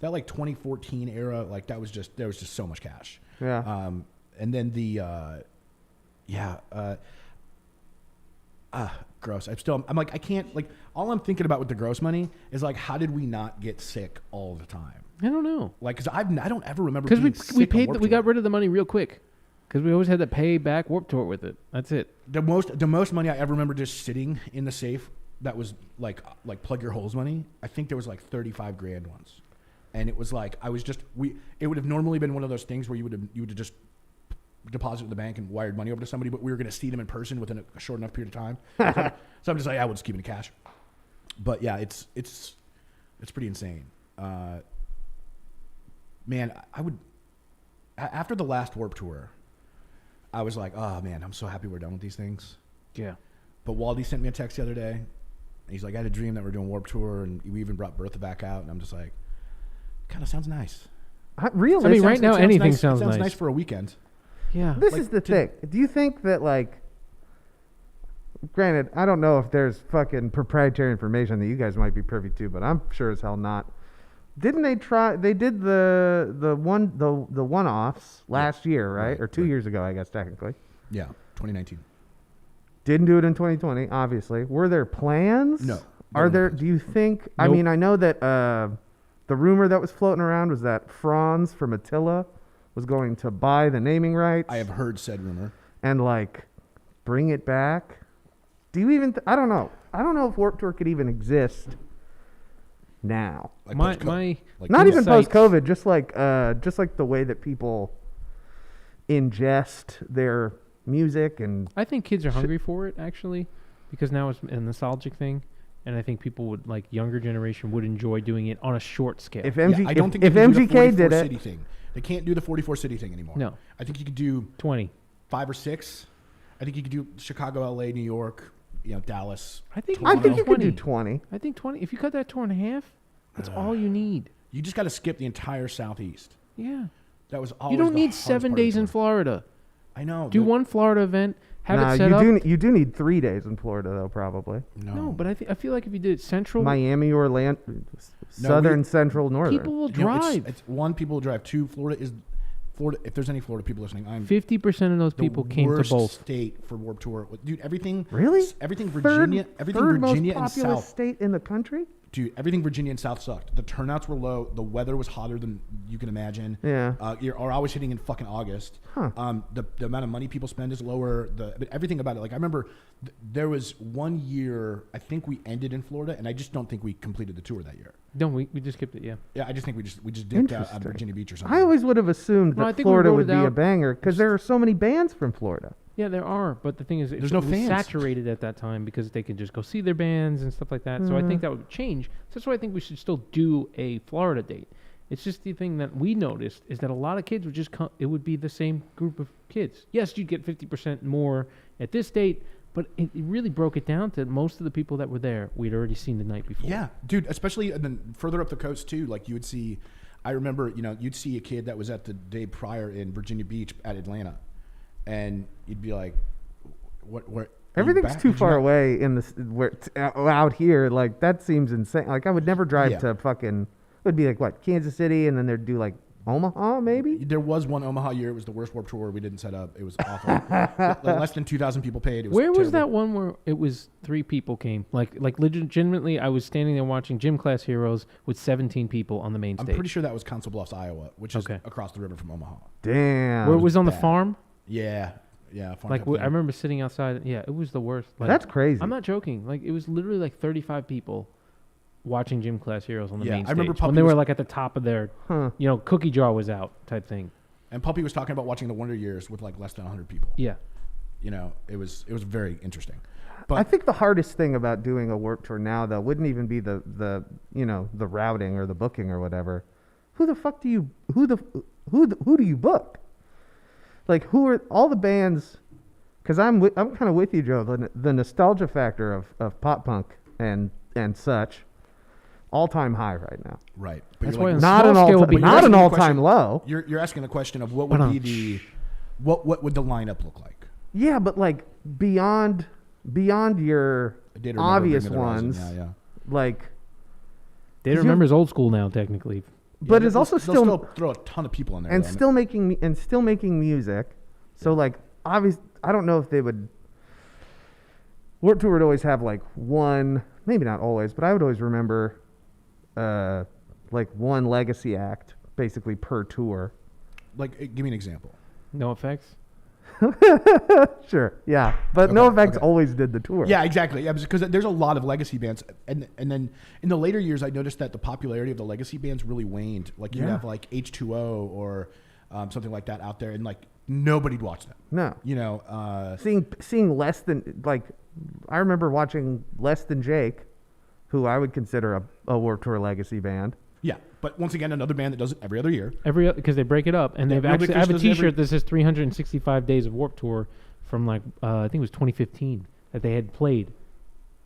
that 2014 era, like there was just so much cash. Yeah. And then gross. I'm like, I can't, like, all I'm thinking about with the gross money is like, how did we not get sick all the time? I don't know. Like, cause I don't ever remember because we got rid of the money real quick. Because we always had to pay back Warped Tour with it. That's it. The most money I ever remember just sitting in the safe that was like plug your holes money. I think there was like 35 grand once, and it was like it would have normally been one of those things where you would have just deposited in the bank and wired money over to somebody, but we were going to see them in person within a short enough period of time. So I'm just like, I will just keep it in cash. But yeah, it's pretty insane. Man, I would after the last Warped Tour, I was like, oh man, I'm so happy we're done with these things. Yeah. But Waldy sent me a text the other day. And he's like, I had a dream that we're doing Warped Tour, and we even brought Bertha back out. And I'm just like, kind of sounds nice. Really? I mean, right now anything nice. sounds It sounds nice nice for a weekend. Yeah. This is the thing. Do you think that, like, granted, I don't know if there's fucking proprietary information that you guys might be privy to, but I'm sure as hell not. Didn't they try? They did the one-offs last year, right? Or 2 years ago, I guess technically. Yeah, 2019. Didn't do it in 2020, obviously. Were there plans? No. Are there? Do you think? Nope. I mean, I know that the rumor that was floating around was that Franz from Attila was going to buy the naming rights. I have heard said rumor. And like bring it back. Do you even? I don't know. I don't know if Warped Tour could even exist now. Like Not even insights- post-COVID. Just like the way that people ingest their music and. I think kids are hungry for it, actually, because now it's a nostalgic thing. And I think people would, like, younger generation would enjoy doing it on a short scale. If I don't think if they can do the MGK 44 did city it, thing. They can't do the 44 city thing anymore. No. I think you could do 20. 5 or 6. I think you could do Chicago, LA, New York, Dallas. I think I think you could 20. do 20. I think 20. If you cut that tour in half, that's all you need. You just got to skip the entire Southeast. Yeah. That was always You don't the need hardest 7 part of days the in tour. Florida. I know. Do but one Florida event. Have Nah, it set up. you do need 3 days in Florida though, probably. No, but I feel like if you did it central, Miami, Orlando, southern, central, northern. people will You know, drive. it's one, people will drive. 2, Florida. If there's any Florida people listening, I'm 50% of those people the came to worst both. state for Warped Tour. Dude, everything. Really? Everything Virginia, third Virginia most and populous South. state in the country. Dude, everything Virginia and South sucked. The turnouts were low. The weather was hotter than you can imagine. Yeah. You're always hitting in fucking August. Huh. The amount of money people spend is lower. But everything about it. Like I remember, there was one year. I think we ended in Florida, and I just don't think we completed the tour that year. No, we just skipped it. Yeah. Yeah, I just think we just dipped out on Interesting. Virginia Beach or something. I always would have assumed No, I that think we Florida wrote would it be a out. banger because there are so many bands from Florida. Yeah, there are, but the thing is, There's no it was fans. saturated at that time because they could just go see their bands and stuff like that. So I think that would change. So that's why I think we should still do a Florida date. It's just the thing that we noticed is that a lot of kids would just come. It would be the same group of kids. Yes, you'd get 50% more at this date, but it really broke it down to most of the people that were there we'd already seen the night before. Yeah, dude. Especially then further up the coast too. Like you would see. I remember, you'd see a kid that was at the day prior in Virginia Beach at Atlanta, and you'd be like, "What? Where?" Everything's too far away in out here. Like that seems insane. Like I would never drive to fucking. It would be like what, Kansas City, and then they'd do like Omaha, maybe. There was one Omaha year. It was the worst Warped Tour we didn't set up. It was awful. Less than 2,000 people paid. It was Where was terrible. that one where it was 3 people came? Like legitimately, I was standing there watching Gym Class Heroes with 17 people on the main I'm stage. pretty sure that was Council Bluffs, Iowa, which is Okay. across the river from Omaha. Damn. Where it was on the bad. farm. Yeah. Farm Like type I thing. remember sitting outside. Yeah, it was the worst. Like, That's crazy. I'm not joking. Like it was literally like 35 people watching Gym Class Heroes on the Yeah, main I remember stage when Puppy they were was- like at the top of their, Huh. cookie jar was out type thing. And Puppy was talking about watching the Wonder Years with like less than 100 people. Yeah. It was very interesting. I But think the hardest thing about doing a Warped Tour now, though, wouldn't even be the routing or the booking or whatever. Who the fuck do you who do you book? Like who are all the bands? Because I'm kind of with you, Joe. The nostalgia factor of pop punk and such, all time high right now. right. But That's you're why like, on Not an small scale all would be not an asking the all time question- low. you're asking the question of what would be what would the lineup look like? Yeah, but like beyond your I did remember obvious Bring Me the Horizon, ones, Yeah. like They remember is old school now, technically. But it's also they'll still throw a ton of people in there. and though. still making music. So like, obviously, I don't know if they would. Warped Tour would always have like one, maybe not always, but I would always remember, like one legacy act basically per tour. Like, give me an example. No effects. Sure, yeah, but Okay, NoFX okay. always did the tour. Yeah, exactly. Yeah, because there's a lot of legacy bands, and then in the later years, I noticed that the popularity of the legacy bands really waned. Like you Yeah. have like H2O or something like that out there, and like nobody'd watch them. No, You know, seeing less than like, I remember watching Less Than Jake, who I would consider a Warped Tour legacy band. yeah. But once again, another band that does it every other year. Because they break it up, and Yeah, they've Real Big actually. I have a Fish does it T-shirt every- that says 365 days of Warped Tour from like I think it was 2015 that they had played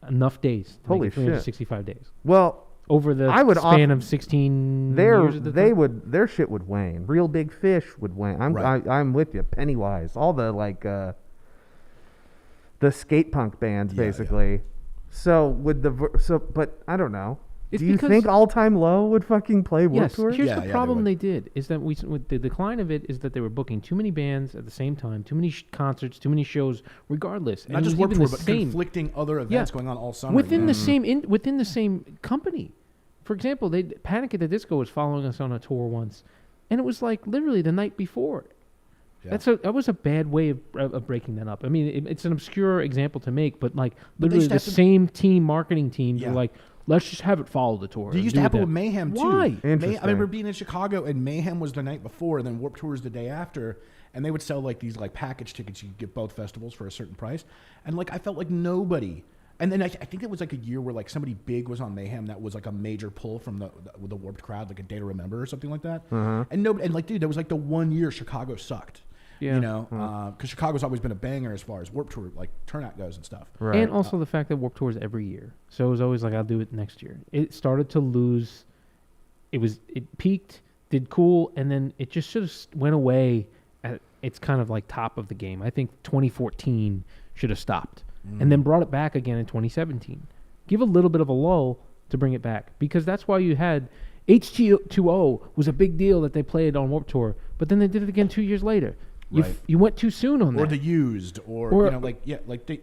enough days. To Holy make it shit. 365 days Well, over the I would span of 16 years. At the time. their shit would wane. Real Big Fish would wane. Right. I'm with you. Pennywise, all the like the skate punk bands Yeah, yeah. basically. So but I don't know. It's Do you because- think All Time Low would fucking play Warped Yes. Tour? Here's Yeah, the yeah, they problem would. they did is that with the decline of it is that they were booking too many bands at the same time, too many concerts, too many shows, regardless. Not And it just was Warped even Tour, the but same conflicting other events going on all summer. within you know? within the same company. For example, Panic at the Disco was following us on a tour once, and it was like literally the night before. Yeah. That was a bad way of breaking that up. I mean, it's an obscure example to make, but like But they literally used to the have to- same team, marketing teams Yeah. were like, let's just have it follow the tour. They and used do to it happen then." with Mayhem too. Why? I Interesting. remember being in Chicago, and Mayhem was the night before, and then Warped Tour was the day after, and they would sell like these like package tickets. You could get both festivals for a certain price, and like I felt like nobody. And then I think it was like a year where like somebody big was on Mayhem that was like a major pull from the Warped crowd, like a Day to Remember or something like that. And nobody, and like dude, there was like the 1 year Chicago sucked. Yeah. You know, because Chicago's always been a banger as far as Warped Tour like turnout goes and stuff. Right. And also the fact that Warped Tour is every year, so it was always like I'll do it next year. It started to lose. It peaked, did cool, and then it just sort of went away. It's kind of like top of the game. I think 2014 should have stopped, and then brought it back again in 2017. Give a little bit of a lull to bring it back, because that's why you had H2O was a big deal that they played on Warped Tour, but then they did it again 2 years later. Right. You went too soon on Or that. the Used, or Or- you know, like like they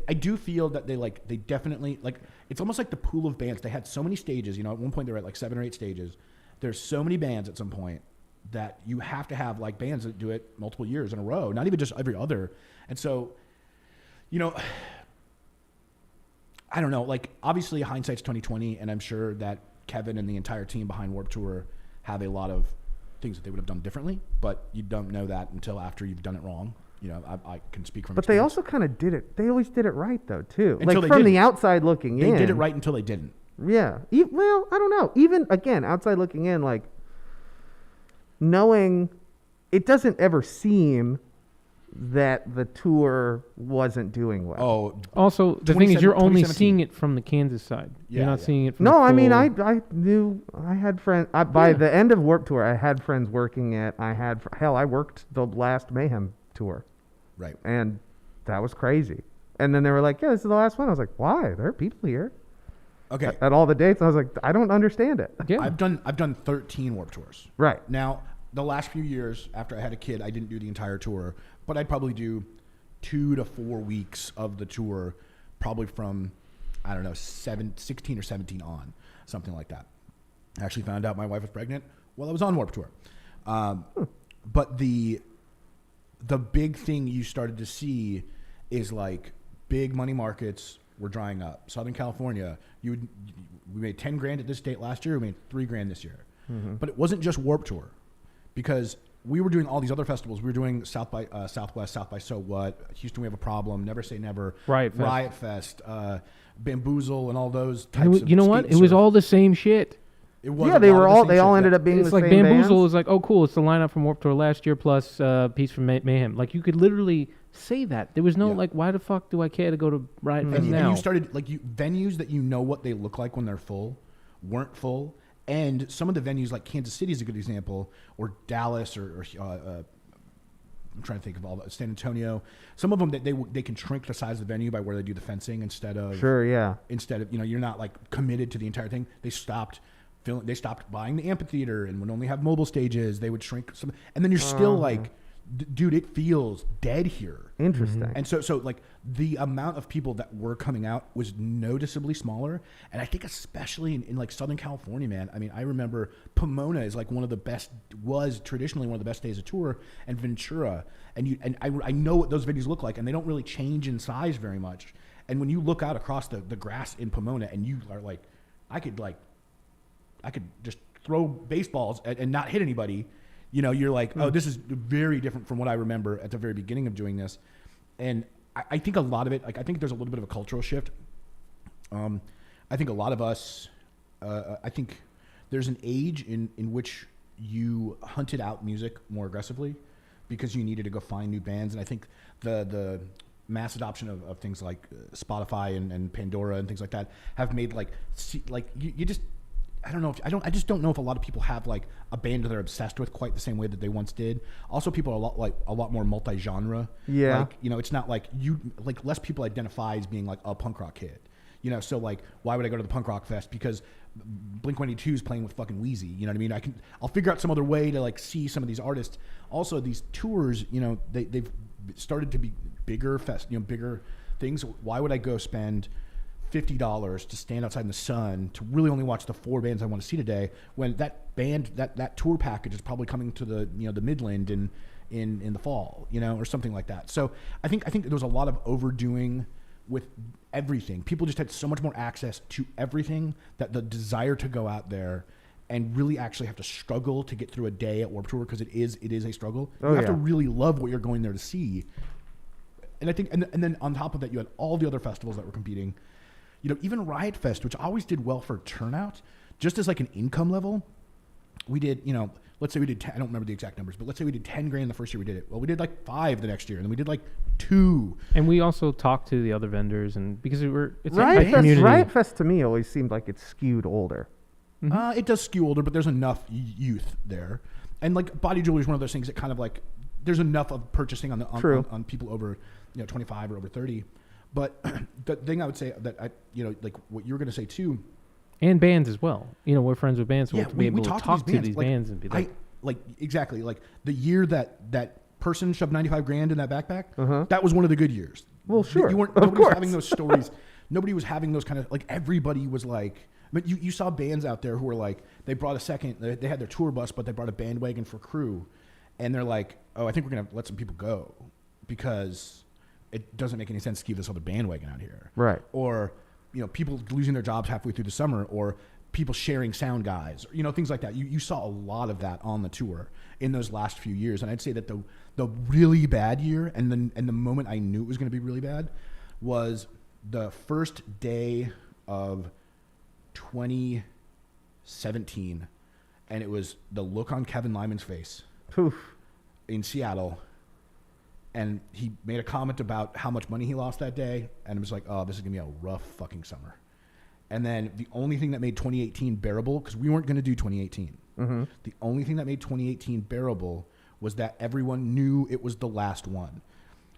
I do feel that they definitely like it's almost like the pool of bands. They had so many stages. You know, at one point they were at like 7 or 8 stages. There's so many bands at some point that you have to have like bands that do it multiple years in a row, not even just every other. And so, you know, I don't know. Like obviously hindsight's 2020, and I'm sure that Kevin and the entire team behind Warped Tour have a lot of things that they would have done differently, but you don't know that until after you've done it wrong. You know, I can speak from But they experience. also kind of did it. They always did it right though too. Until Like they from the didn't. outside looking They in. did it right until they didn't. Yeah. Well, I don't know. Even again, outside looking in, like knowing it doesn't ever seem that the tour wasn't doing well. Oh, Also, the thing is, you're only 2017. seeing it from the Kansas side. You're Yeah, not yeah. seeing it from No, the I mean, full- I knew I had friends. By Yeah. the end of Warped Tour, I had friends working at. I worked the last Mayhem tour, right. and that was crazy. And then they were like, "Yeah, this is the last one." I was like, "Why? There are people here Okay. at all the dates." I was like, "I don't understand it." Yeah. I've done 13 Warped Tours. Right. Now, the last few years after I had a kid, I didn't do the entire tour, but I'd probably do 2 to 4 weeks of the tour, probably from, I don't know, 16 or 17 on, something like that. I actually found out my wife was pregnant while I was on Warped Tour. But the big thing you started to see is like big money markets were drying up. Southern California, we made 10 grand at this date last year. We made 3 grand this year. But it wasn't just Warped Tour, because we were doing all these other festivals. We were doing South by Southwest, South by So What, Houston We Have a Problem, Never Say Never, Riot Fest. Bamboozle, and all those And types of you know what? skate it was surf. all the same shit. It was Yeah, a they lot were of the all. same They all shit. ended up being It's the like same Bamboozle bands. was like, oh, cool, it's the lineup from Warped Tour last year plus piece from Mayhem. Like, you could literally say that. There was no, Yeah. like, why the fuck do I care to go to Riot Fest And now? you started like venues that you know what they look like when they're full weren't full, and some of the venues like Kansas City is a good example, or Dallas, or I'm trying to think of all the San Antonio. Some of them that they can shrink the size of the venue by where they do the fencing instead of Sure. Yeah. you're not like committed to the entire thing. They stopped they stopped buying the amphitheater and would only have mobile stages. They would shrink some, and then you're still like, dude, it feels dead here. Interesting. And so like the amount of people that were coming out was noticeably smaller. And I think especially in like Southern California, man, I mean, I remember Pomona is like was traditionally one of the best days of tour, and Ventura. And I know what those venues look like, and they don't really change in size very much. And when you look out across the grass in Pomona and you are like, I could just throw baseballs and not hit anybody. You know, you're like, oh, this is very different from what I remember at the very beginning of doing this. And I think a lot of it, like, I think there's a little bit of a cultural shift. I think a lot of us, I think there's an age in which you hunted out music more aggressively because you needed to go find new bands. And I think the mass adoption of things like Spotify and Pandora and things like that have made you just, I just don't know if a lot of people have like a band that they're obsessed with quite the same way that they once did. Also, people are a lot more multi-genre. Yeah. Like, you know, it's not like less people identify as being like a punk rock kid. You know, so like, why would I go to the punk rock fest? Because Blink-182 is playing with fucking Wheezy. You know what I mean? I'll figure out some other way to like see some of these artists. Also, these tours, you know, they've started to be bigger bigger things. Why would I go spend $50 to stand outside in the sun to really only watch the 4 bands I want to see today, when that band, that tour package is probably coming to the Midland in the fall, you know, or something like that. So I think there was a lot of overdoing with everything. People just had so much more access to everything that the desire to go out there and really actually have to struggle to get through a day at Warped Tour, because it is a struggle. You have to really love what you're going there to see. And I think, and then on top of that, you had all the other festivals that were competing. You know, even Riot Fest, which always did well for turnout, just as like an income level, we did, you know, let's say we did, I don't remember the exact numbers, but let's say we did 10 grand the first year we did it. Well, we did like 5 the next year, and then we did like 2. And we also talked to the other vendors, and because it's Riot a community. Riot Fest to me always seemed like it's skewed older. It does skew older, but there's enough youth there. And like Body Jewelry is one of those things that kind of like, there's enough of purchasing on people over, 25 or over 30. But the thing I would say that like what you were going to say too, and bands as well. You know, we're friends with bands, so we'll be able to talk to these like, bands and be like, exactly, like the year that person shoved 95 grand in that backpack, that was one of the good years. Well, sure, Nobody was having those stories. Nobody was having those kind of, like, everybody was like, but you saw bands out there who were like, they brought they had their tour bus, but they brought a bandwagon for crew, and they're like, oh, I think we're gonna let some people go because it doesn't make any sense to keep this other bandwagon out here. Right. Or, people losing their jobs halfway through the summer, or people sharing sound guys, things like that. You saw a lot of that on the tour in those last few years. And I'd say that the really bad year, and the moment I knew it was going to be really bad, was the first day of 2017. And it was the look on Kevin Lyman's face in Seattle. And he made a comment about how much money he lost that day. And it was like, oh, this is going to be a rough fucking summer. And then the only thing that made 2018 bearable, because we weren't going to do 2018. The only thing that made 2018 bearable was that everyone knew it was the last one.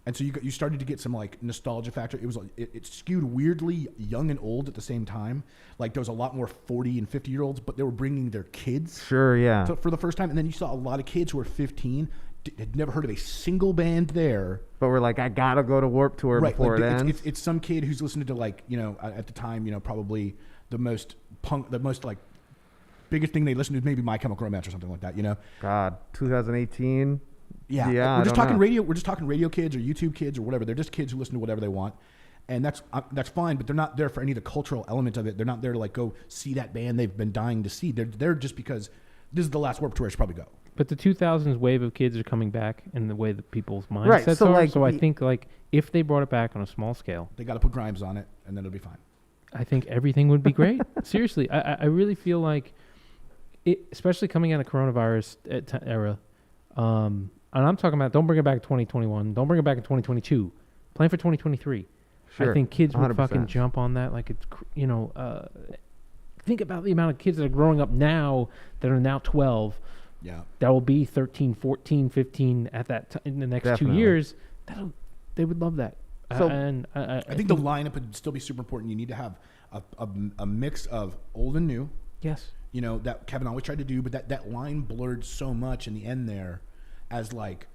And so you started to get some like nostalgia factor. It was it skewed weirdly young and old at the same time. Like there was a lot more 40 and 50-year-olds, but they were bringing their kids. Sure, yeah. For the first time. And then you saw a lot of kids who were 15, had never heard of a single band there. But we're like, I gotta go to Warped Tour before it ends. It's some kid who's listening to like, at the time, probably the most like biggest thing they listened to is maybe My Chemical Romance or something like that, God, 2018. Yeah. We're just talking radio. We're just talking radio kids or YouTube kids or whatever. They're just kids who listen to whatever they want. And that's fine, but they're not there for any of the cultural element of it. They're not there to like go see that band they've been dying to see. They're there just because this is the last Warped Tour I should probably go. But the 2000s wave of kids are coming back in the way that people's mindsets so are. like, so I think like if they brought it back on a small scale, they got to put Grimes on it, and then it'll be fine. I think everything would be great. Seriously, I really feel like it, especially coming out of coronavirus era. And I'm talking about, don't bring it back in 2021. Don't bring it back in 2022. Plan for 2023. Sure, I think kids would 100%. fucking jump on that. Like it's, think about the amount of kids that are growing up now that are now 12. Yeah. That will be 13, 14, 15 at that in the next Definitely. 2 years. They would love that. So I think the lineup would still be super important. You need to have a mix of old and new. Yes. You know, that Kevin always tried to do, but that line blurred so much in the end there, as like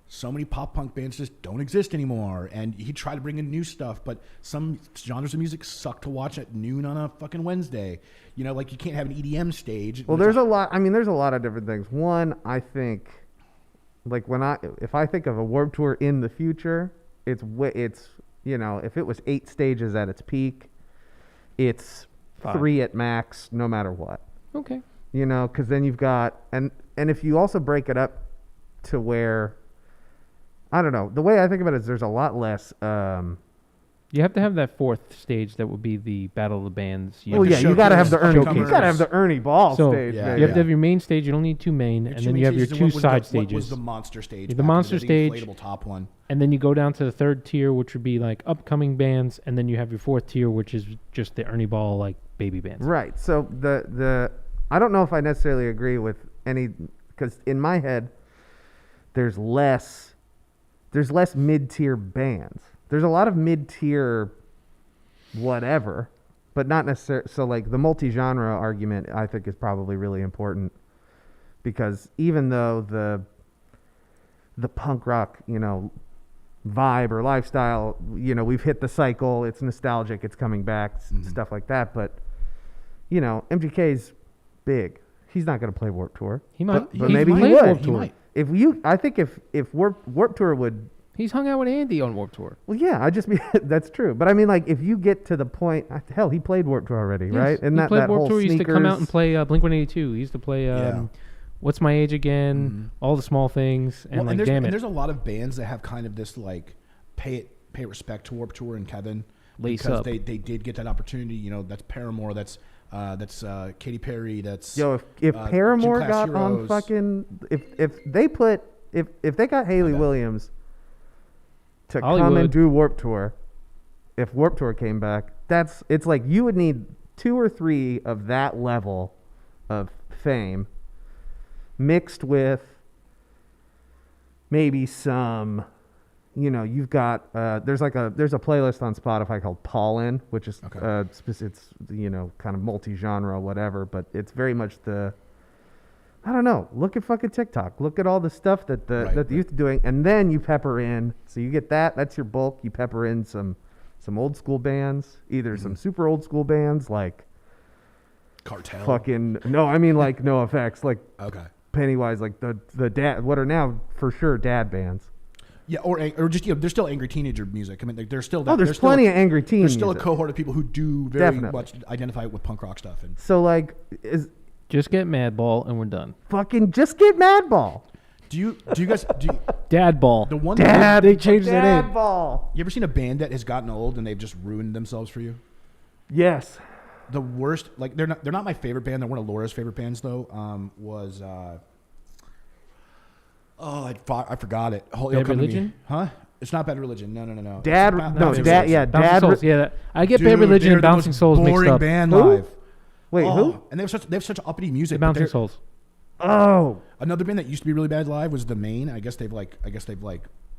so many pop punk bands just don't exist anymore. And he tried to bring in new stuff, but some genres of music suck to watch at noon on a fucking Wednesday. You know, like you can't have an EDM stage. Well, there's a lot. I mean, there's a lot of different things. One, I think, like if I think of a Warped Tour in the future, it's you know, if it was 8 stages at its peak, it's 5. 3 at max, no matter what. Okay. You know, because then you've got and if you also break it up to where, I don't know, the way I think about it is there's a lot less. You have to have that 4th stage that would be the Battle of the Bands. Oh yeah, you gotta have the Ernie. showcase. You gotta have the Ernie Ball So, stage. yeah, You have to have your main stage. You don't need 2 main, and then you have your 2 side stages. What was the monster stage? The back in monster day, stage. inflatable top one. And then you go down to the 3rd tier, which would be like upcoming bands, and then you have your 4th tier, which is just the Ernie Ball like baby bands. Right. So the I don't know if I necessarily agree with any, because in my head there's less mid-tier bands. There's a lot of mid-tier whatever, but not necessarily. So like the multi-genre argument I think is probably really important, because even though the punk rock, you know, vibe or lifestyle, you know, we've hit the cycle, it's nostalgic, it's coming back, stuff like that, but you know, MGK's big. He's not going to play Warped Tour. He might. But He's maybe he played would. Warped He Tour. might. I think if Warped Tour would. He's hung out with Andy on Warped Tour. Well, yeah, I just mean that's true. But I mean, like, if you get to the point, hell, he played Warped Tour already, Yes, right? And he that played that Warped whole Tour. He used to come out and Sneakers- play Blink-182. He used to play What's My Age Again, all the small things, and like, there's, damn it. there's a lot of bands that have kind of this like pay respect to Warped Tour and Kevin, Lace because up. they did get that opportunity. You know, that's Paramore, that's Katy Perry, that's Yo, if Gym Paramore Class got on Heroes. fucking, if they got Haley Williams to come Hollywood. and do Warped Tour, if Warped Tour came back, it's like you would need 2 or 3 of that level of fame mixed with maybe some, you know, you've got there's a playlist on Spotify called Pollen, which is Okay. it's, you know, kind of multi-genre whatever, but it's very much I don't know. Look at fucking TikTok. Look at all the stuff that the youth are doing, and then you pepper in. So you get that. That's your bulk. You pepper in some old school bands, either some super old school bands like Cartel. fucking no, I mean like No Effects, like Okay. Pennywise, like the dad, what are now for sure dad bands. Yeah, or just, you know, there's still angry teenager music. I mean, like, there's still that. Oh, there's plenty of angry teen There's still music. a cohort of people who do very Definitely. much identify with punk rock stuff. And So like is Just get Madball, and we're done. fucking just get Madball. do you guys Dadball. the one Dad, They changed that in. Madball. you ever seen a band that has gotten old and they've just ruined themselves for you? Yes. The worst, like they're not my favorite band. They're one of Laura's favorite bands though. Was I forgot it. It'll Bad come to me. Religion? Huh? It's not Bad Religion. No. Dad, It's no, Bouncing dad, Souls. yeah, Bouncing dad. Souls. Yeah, I get Dude, Bad Religion they're and the Bouncing most Souls mixed boring up. band Who? live. Wait, who? And they have such uppity music. The but Bouncing they're- Souls. Oh, Another band that used to be really bad live was The Main. I guess they've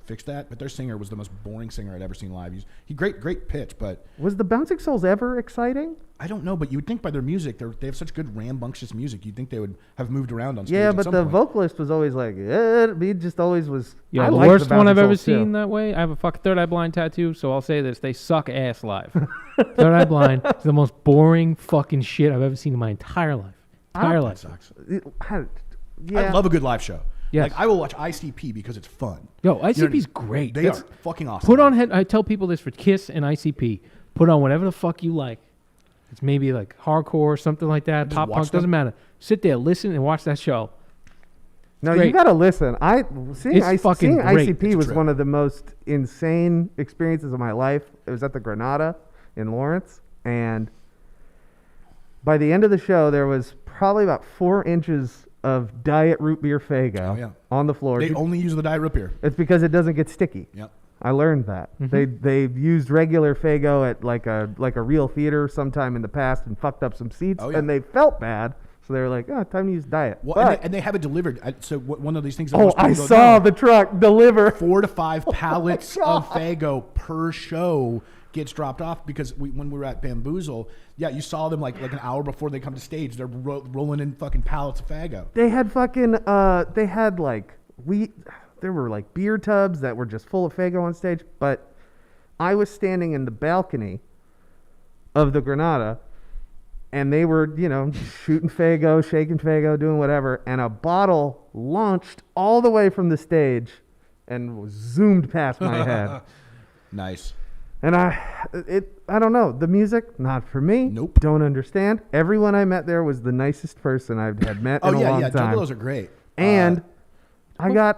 fixed that. But their singer was the most boring singer I'd ever seen live. He great pitch, but was the Bouncing Souls ever exciting? I don't know. But you would think by their music, they have such good rambunctious music. You'd think they would have moved around on stage. Yeah, at but some the point. vocalist was always like, he just always was. Yeah, I the liked worst one Bouncing I've ever Souls, too. seen that way. I have a fucking third eye blind tattoo, so I'll say this: they suck ass live. Third eye blind is the most boring fucking shit I've ever seen in my entire life. That life. sucks. Yeah. I love a good live show. Yes. Like I will watch ICP because it's fun. Yo, You know, ICP's great. They That's- are fucking awesome. Put on head. I tell people this for Kiss and ICP. Put on whatever the fuck you like. It's maybe like hardcore, something like that. Just Pop watch punk doesn't them? matter. Sit there, listen, and watch that show. No, great. you gotta listen. Seeing It's fucking great. ICP It's a was trip. one of the most insane experiences of my life. It was at the Granada in Lawrence, and by the end of the show, there was probably about 4 inches of diet root beer Faygo Oh, yeah. on the floor. They only use the diet root beer. It's because it doesn't get sticky. Yep. I learned that. They've used regular Faygo at like a real theater sometime in the past and fucked up some seats, Oh, yeah. and they felt bad, so they were like, "Oh, time to use diet." Well, But- and they have it delivered. So one of these things. That oh, most people I don't saw know, the truck deliver. 4 to 5 pallets of Faygo per show gets dropped off because when we were at Bamboozle, yeah, you saw them like an hour before they come to stage. They're rolling in fucking pallets of Faygo. They had fucking there were like beer tubs that were just full of Faygo on stage, but I was standing in the balcony of the Granada, and they were, shooting Faygo, shaking Faygo, doing whatever, and a bottle launched all the way from the stage and zoomed past my head. Nice. And I don't know. The music, not for me. Nope. Don't understand. Everyone I met there was the nicest person I've had met in a long time. Juggalos are great. And I got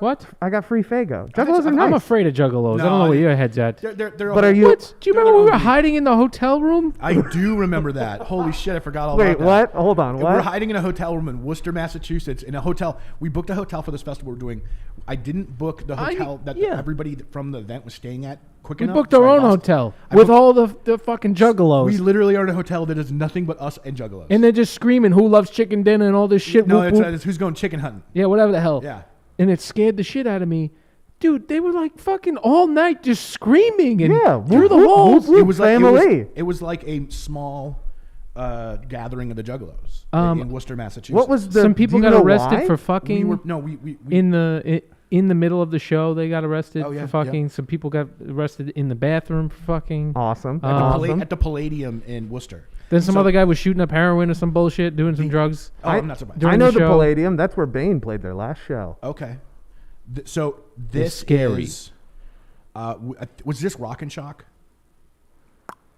free Faygo. Juggalos are nice. I'm afraid of Juggalos. I don't know where your head's at. But are you? What? Do you remember we were hiding in the hotel room? I do remember that. Holy shit, I forgot all Wait, about that. what? Hold on, what? We were hiding in a hotel room in Worcester, Massachusetts, in a hotel. We booked a hotel for this festival we're doing. I didn't book the hotel everybody from the event was staying at quick enough. We booked our own hotel with all the fucking Juggalos. We literally are in a hotel that is nothing but us and Juggalos. And they're just screaming, "Who loves chicken dinner?" and all this shit. No, whoop, whoop. it's who's going chicken hunting. Yeah, whatever the hell. Yeah. And it scared the shit out of me. Dude, they were like fucking all night just screaming and through the halls. It was family. It was like a small gathering of the Juggalos in Worcester, Massachusetts. What was some people got arrested for fucking? We in the middle of the show, they got arrested Oh, yeah, for fucking. yeah. Some people got arrested in the bathroom for fucking. Awesome. at the Palladium in Worcester. Then some other guy was shooting up heroin or some bullshit, doing some drugs. I'm not surprised. During I know the the show. Palladium. That's where Bane played their last show. Okay. So this scary. is was this Rock and Shock?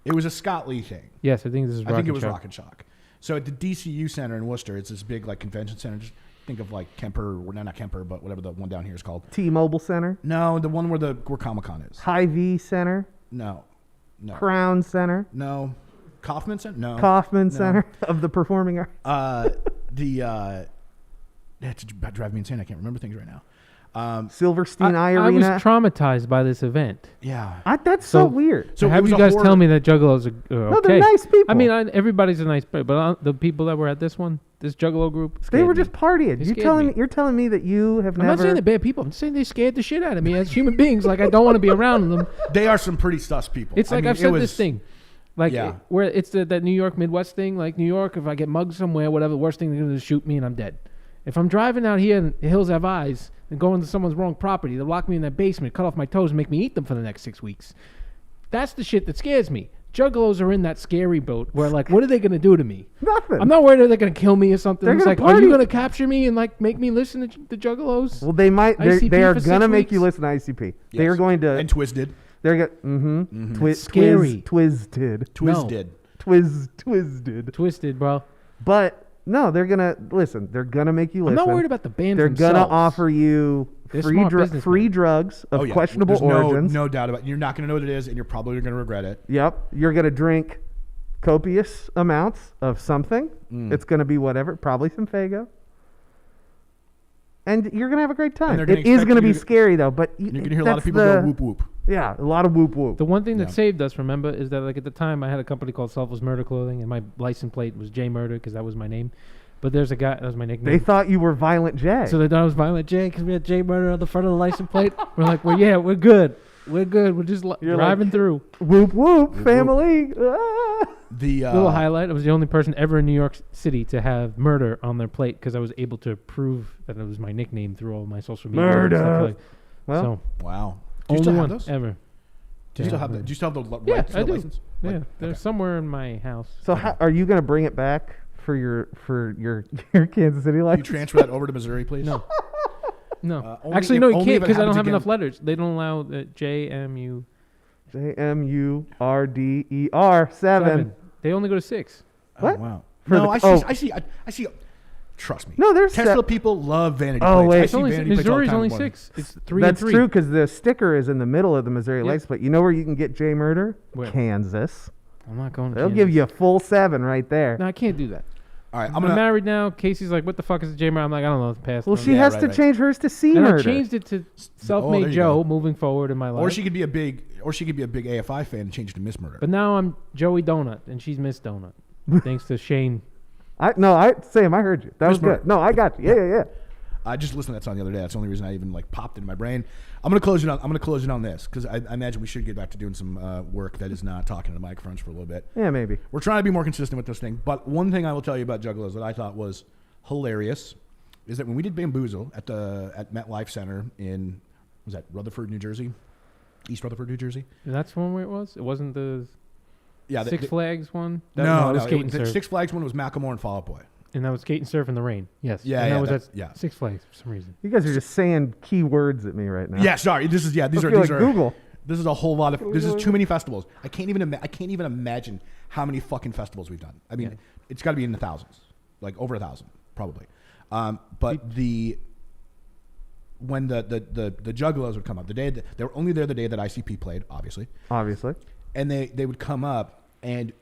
It was a Scott Lee thing. Yes, I think this is. I think it was Rock and Shock. So at the DCU Center in Worcester, it's this big like convention center. Just think of like Kemper, not Kemper, but whatever the one down here is called. T-Mobile Center. No, the one where Comic-Con is. Hy-Vee Center. No. Crown Center. No. Kaufman Center. No. Kaufman No. Center of the Performing Arts. That's driving me insane. I can't remember things right now. Silverstein Eye I was Arena. traumatized by this event. Yeah. That's so weird. So have it was you a guys horror- tell me that Juggalos are okay? No, they're nice people. I mean, everybody's a nice person, but the people that were at this one, this Juggalo group, They were scared just partying. They You're scared me. you're telling me that you have I'm never. not saying they're bad people. I'm saying they scared the shit out of me as human beings. Like I don't want to be around them. They are some pretty sus people. It's like I've said this thing. Like Yeah. where it's that New York Midwest thing. Like New York, if I get mugged somewhere, whatever, the worst thing they're going to do is shoot me and I'm dead. If I'm driving out here and the hills have eyes and going to someone's wrong property, they'll lock me in that basement, cut off my toes, and make me eat them for the next 6 weeks. That's the shit that scares me. Juggalos are in that scary boat where, like, what are they going to do to me? Nothing. I'm not worried that they're going to kill me or something. They're It's gonna like, are party. you going to capture me and, like, make me listen to the Juggalos? Well, they might. ICP E They are for 6 gonna make weeks? you listen to ICP. They Yes. are going to. And Twisted. They're going. Scary. Twisted. Twisted. Twisted. Twisted, bro. But no, they're gonna listen. They're gonna make you I'm listen. not worried about the band They're themselves. gonna offer you They're free smart businessmen. free drugs of Oh, yeah. questionable There's origins. No doubt about it. You're not going to know what it is, and you're probably going to regret it. Yep. You're gonna drink copious amounts of something. It's gonna be whatever, probably some Faygo. And you're gonna have a great time. they're gonna It is expect gonna you be to- scary though. But You're going to hear a lot of people go whoop whoop. Yeah, a lot of whoop whoop. The one thing that Yeah. saved us, remember, is that like at the time I had a company called Selfless Murder Clothing, and my license plate was J Murder because that was my name. But there's a guy that was my nickname. They thought you were Violent J. So they thought I was Violent J because we had J Murder on the front of the license plate. We're like, well, yeah, we're good. We're good. We're just You're driving like- through. whoop whoop, family. Ah. The Little highlight: I was the only person ever in New York City to have murder on their plate because I was able to prove that it was my nickname through all my social media. and Murder. stuff like. Well, So Wow. Do you only still have one those? ever. Do you still have that? Do you still have the Yeah, rights to I the do. license? Yeah, Like, they're okay. somewhere in my house. so are you gonna bring it back for your your Kansas City Can you license? transfer that over to Missouri, please? No. No, only actually, if- no, you only can't if it because I don't happens have enough again. letters. They don't allow the JMU JMURDER 7. They only go to 6. What? Oh, wow. For No, the- I see. oh. I see. Trust me. No, there's Tesla se- people love vanity Oh, plates. wait. I It's see only, vanity plates all the Missouri's time only in the morning. 6. It's 3 That's and 3. true because the sticker is in the middle of the Missouri Yep. Lakes. But you know where you can get J Murder? Where? Kansas. I'm not going to They'll Kansas. give you a full 7 right there. No, I can't do that. All right, I'm married now. Casey's like, what the fuck is a J-Murder? I'm like, I don't know. Past. Well, she Yeah, has right, to right. change hers to C and I Murder. changed it to Self-Made there you Joe go. moving forward in my life. Or she could be a big AFI fan and change it to Miss Murder. But now I'm Joey Donut, and she's Miss Donut. Thanks to Shane. Sam, I heard you. That was Miss Murder. good. No, I got you. Yeah. I just listened to that song the other day. That's the only reason I even like popped in my brain. I'm gonna close it on this because I imagine we should get back to doing some work that is not talking to the microphones for a little bit. Yeah, maybe. We're trying to be more consistent with this thing. But one thing I will tell you about Juggalos that I thought was hilarious is that when we did Bamboozle at MetLife Center in was that Rutherford, New Jersey, East Rutherford, New Jersey. That's one where it was. It wasn't the Six the Flags one. No, it was skate the and surf. Six Flags one was Macklemore and Fall Out Boy. And that was skate and surf in the rain. Yes. Yeah, and yeah, that was yeah. Six Flags for some reason. You guys are just saying key words at me right now. Yeah, sorry. These I are feel these like are Google. This is a whole lot of. This is too many festivals. I can't even imagine how many fucking festivals we've done. I mean, it's got to be in the thousands, like over 1,000 probably. But when the Juggalos would come up, they were only there the day that ICP played, obviously, and they would come up and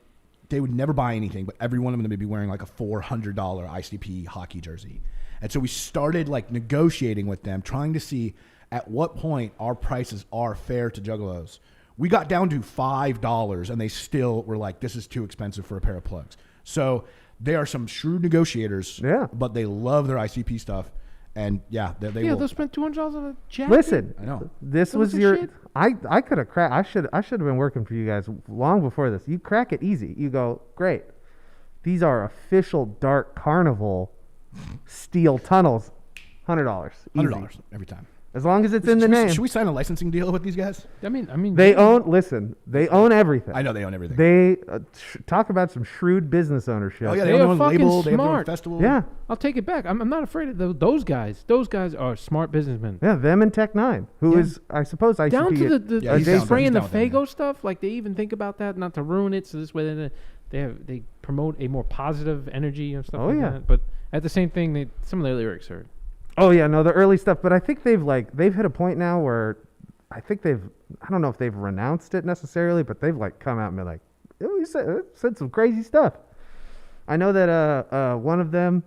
they would never buy anything, but every one of them would be wearing like a $400 ICP hockey jersey. And so we started like negotiating with them, trying to see at what point our prices are fair to Juggalos. We got down to $5 and they still were like, this is too expensive for a pair of plugs. So they are some shrewd negotiators, but they love their ICP stuff. And they will. They'll spend $200 on a jacket. Listen, I know. This was your. Shit. I could have cracked. I should have been working for you guys long before this. You crack it easy. You go great. These are official Dark Carnival steel tunnels. $100. $100 every time. As long as it's in the name. Should we sign a licensing deal with these guys? I mean, they own. Listen, they own everything. I know they own everything. They talk about some shrewd business ownership. Oh yeah, they own their are own fucking label. They have their own smart. festival. Yeah, I'll take it back. I'm not afraid of those guys. Those guys are smart businessmen. Yeah, them and Tech Nine, who is, I suppose, ICP. Down to the spraying the Fago Fago stuff. Like they even think about that, not to ruin it. So this way they promote a more positive energy and stuff that. But at the same thing, some of their lyrics are. Oh yeah, no, the early stuff, but I think they've hit a point now where I think I don't know if they've renounced it necessarily, but they've come out and been like, we said some crazy stuff. I know that one of them,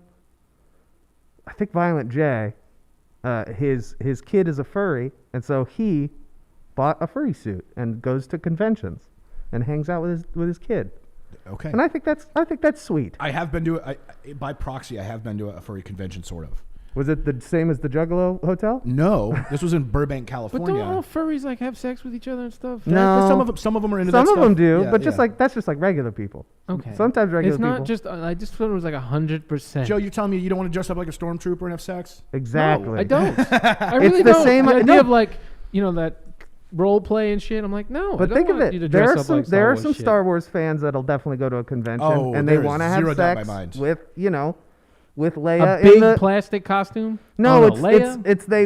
I think Violent J, his kid is a furry, and so he bought a furry suit and goes to conventions and hangs out with his kid. Okay. And I think that's sweet. I have been to by proxy. I have been to a furry convention, sort of. Was it the same as the Juggalo Hotel? No, this was in Burbank, But California. don't all furries have sex with each other and stuff? No, some of them are into that some stuff. of them do, Yeah, but yeah. that's just regular people. Okay. Sometimes regular people. It's not just. I just thought it was 100%. Joe, you're telling me you don't want to dress up like a stormtrooper and have sex? Exactly. No, I don't. I really the don't. same- The idea no. of that role play and shit. I'm like, no. But I don't think of want you to it. dress There are up some like there are Star some Wars shit. Star Wars fans that'll definitely go to a convention and they there is want to have zero doubt in sex my mind. with Leia A big in the plastic costume. No, Leia? it's they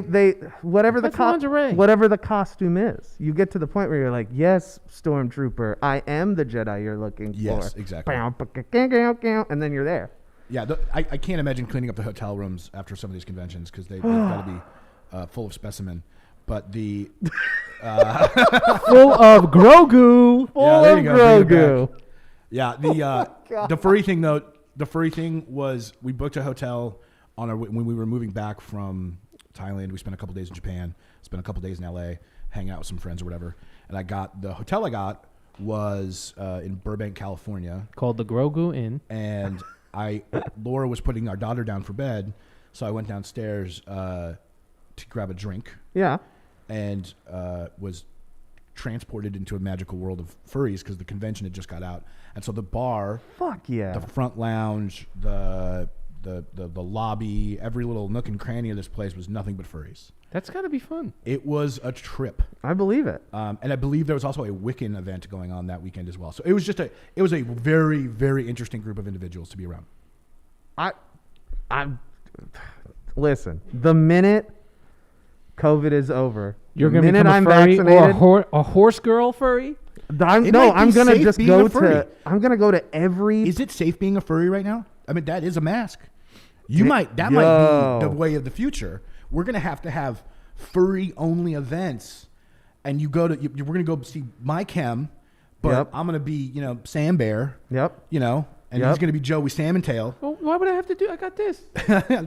whatever That's the lingerie. whatever the costume is. You get to the point where you're like, yes, Stormtrooper, I am the Jedi you're looking for. Yes, exactly. And then you're there. Yeah, I can't imagine cleaning up the hotel rooms after some of these conventions because they've got to be full of specimen. But the Full of Grogu. Full there of you go, bring it Grogu. back. Yeah, the furry thing though. The furry thing was we booked a hotel when we were moving back from Thailand. We spent a couple days in Japan, spent a couple days in LA, hang out with some friends or whatever. And the hotel I got was in Burbank, California, Called the Grogu Inn. and Laura was putting our daughter down for bed, so I went downstairs to grab a drink. Yeah. And was transported into a magical world of furries because the convention had just got out, and so the bar, Fuck yeah. the front lounge, the lobby, every little nook and cranny of this place was nothing but furries. That's got to be fun. It was a trip, I believe it. and I believe there was also a Wiccan event going on that weekend as well. So it was a very, very interesting group of individuals to be around. Listen, the minute COVID is over, You're the going to minute become I'm a furry vaccinated, or a horse girl furry? It might be safe just being go a furry. I'm gonna go to every. Is it safe being a furry right now? I mean, that is a mask. Might be the way of the future. We're gonna have furry only events, and we're gonna go see my chem, but Yep. I'm gonna be Sam Bear. Yep. And Yep. he's gonna be Joey Salmon Tail. Well, why would I have to do? I got this. Yeah,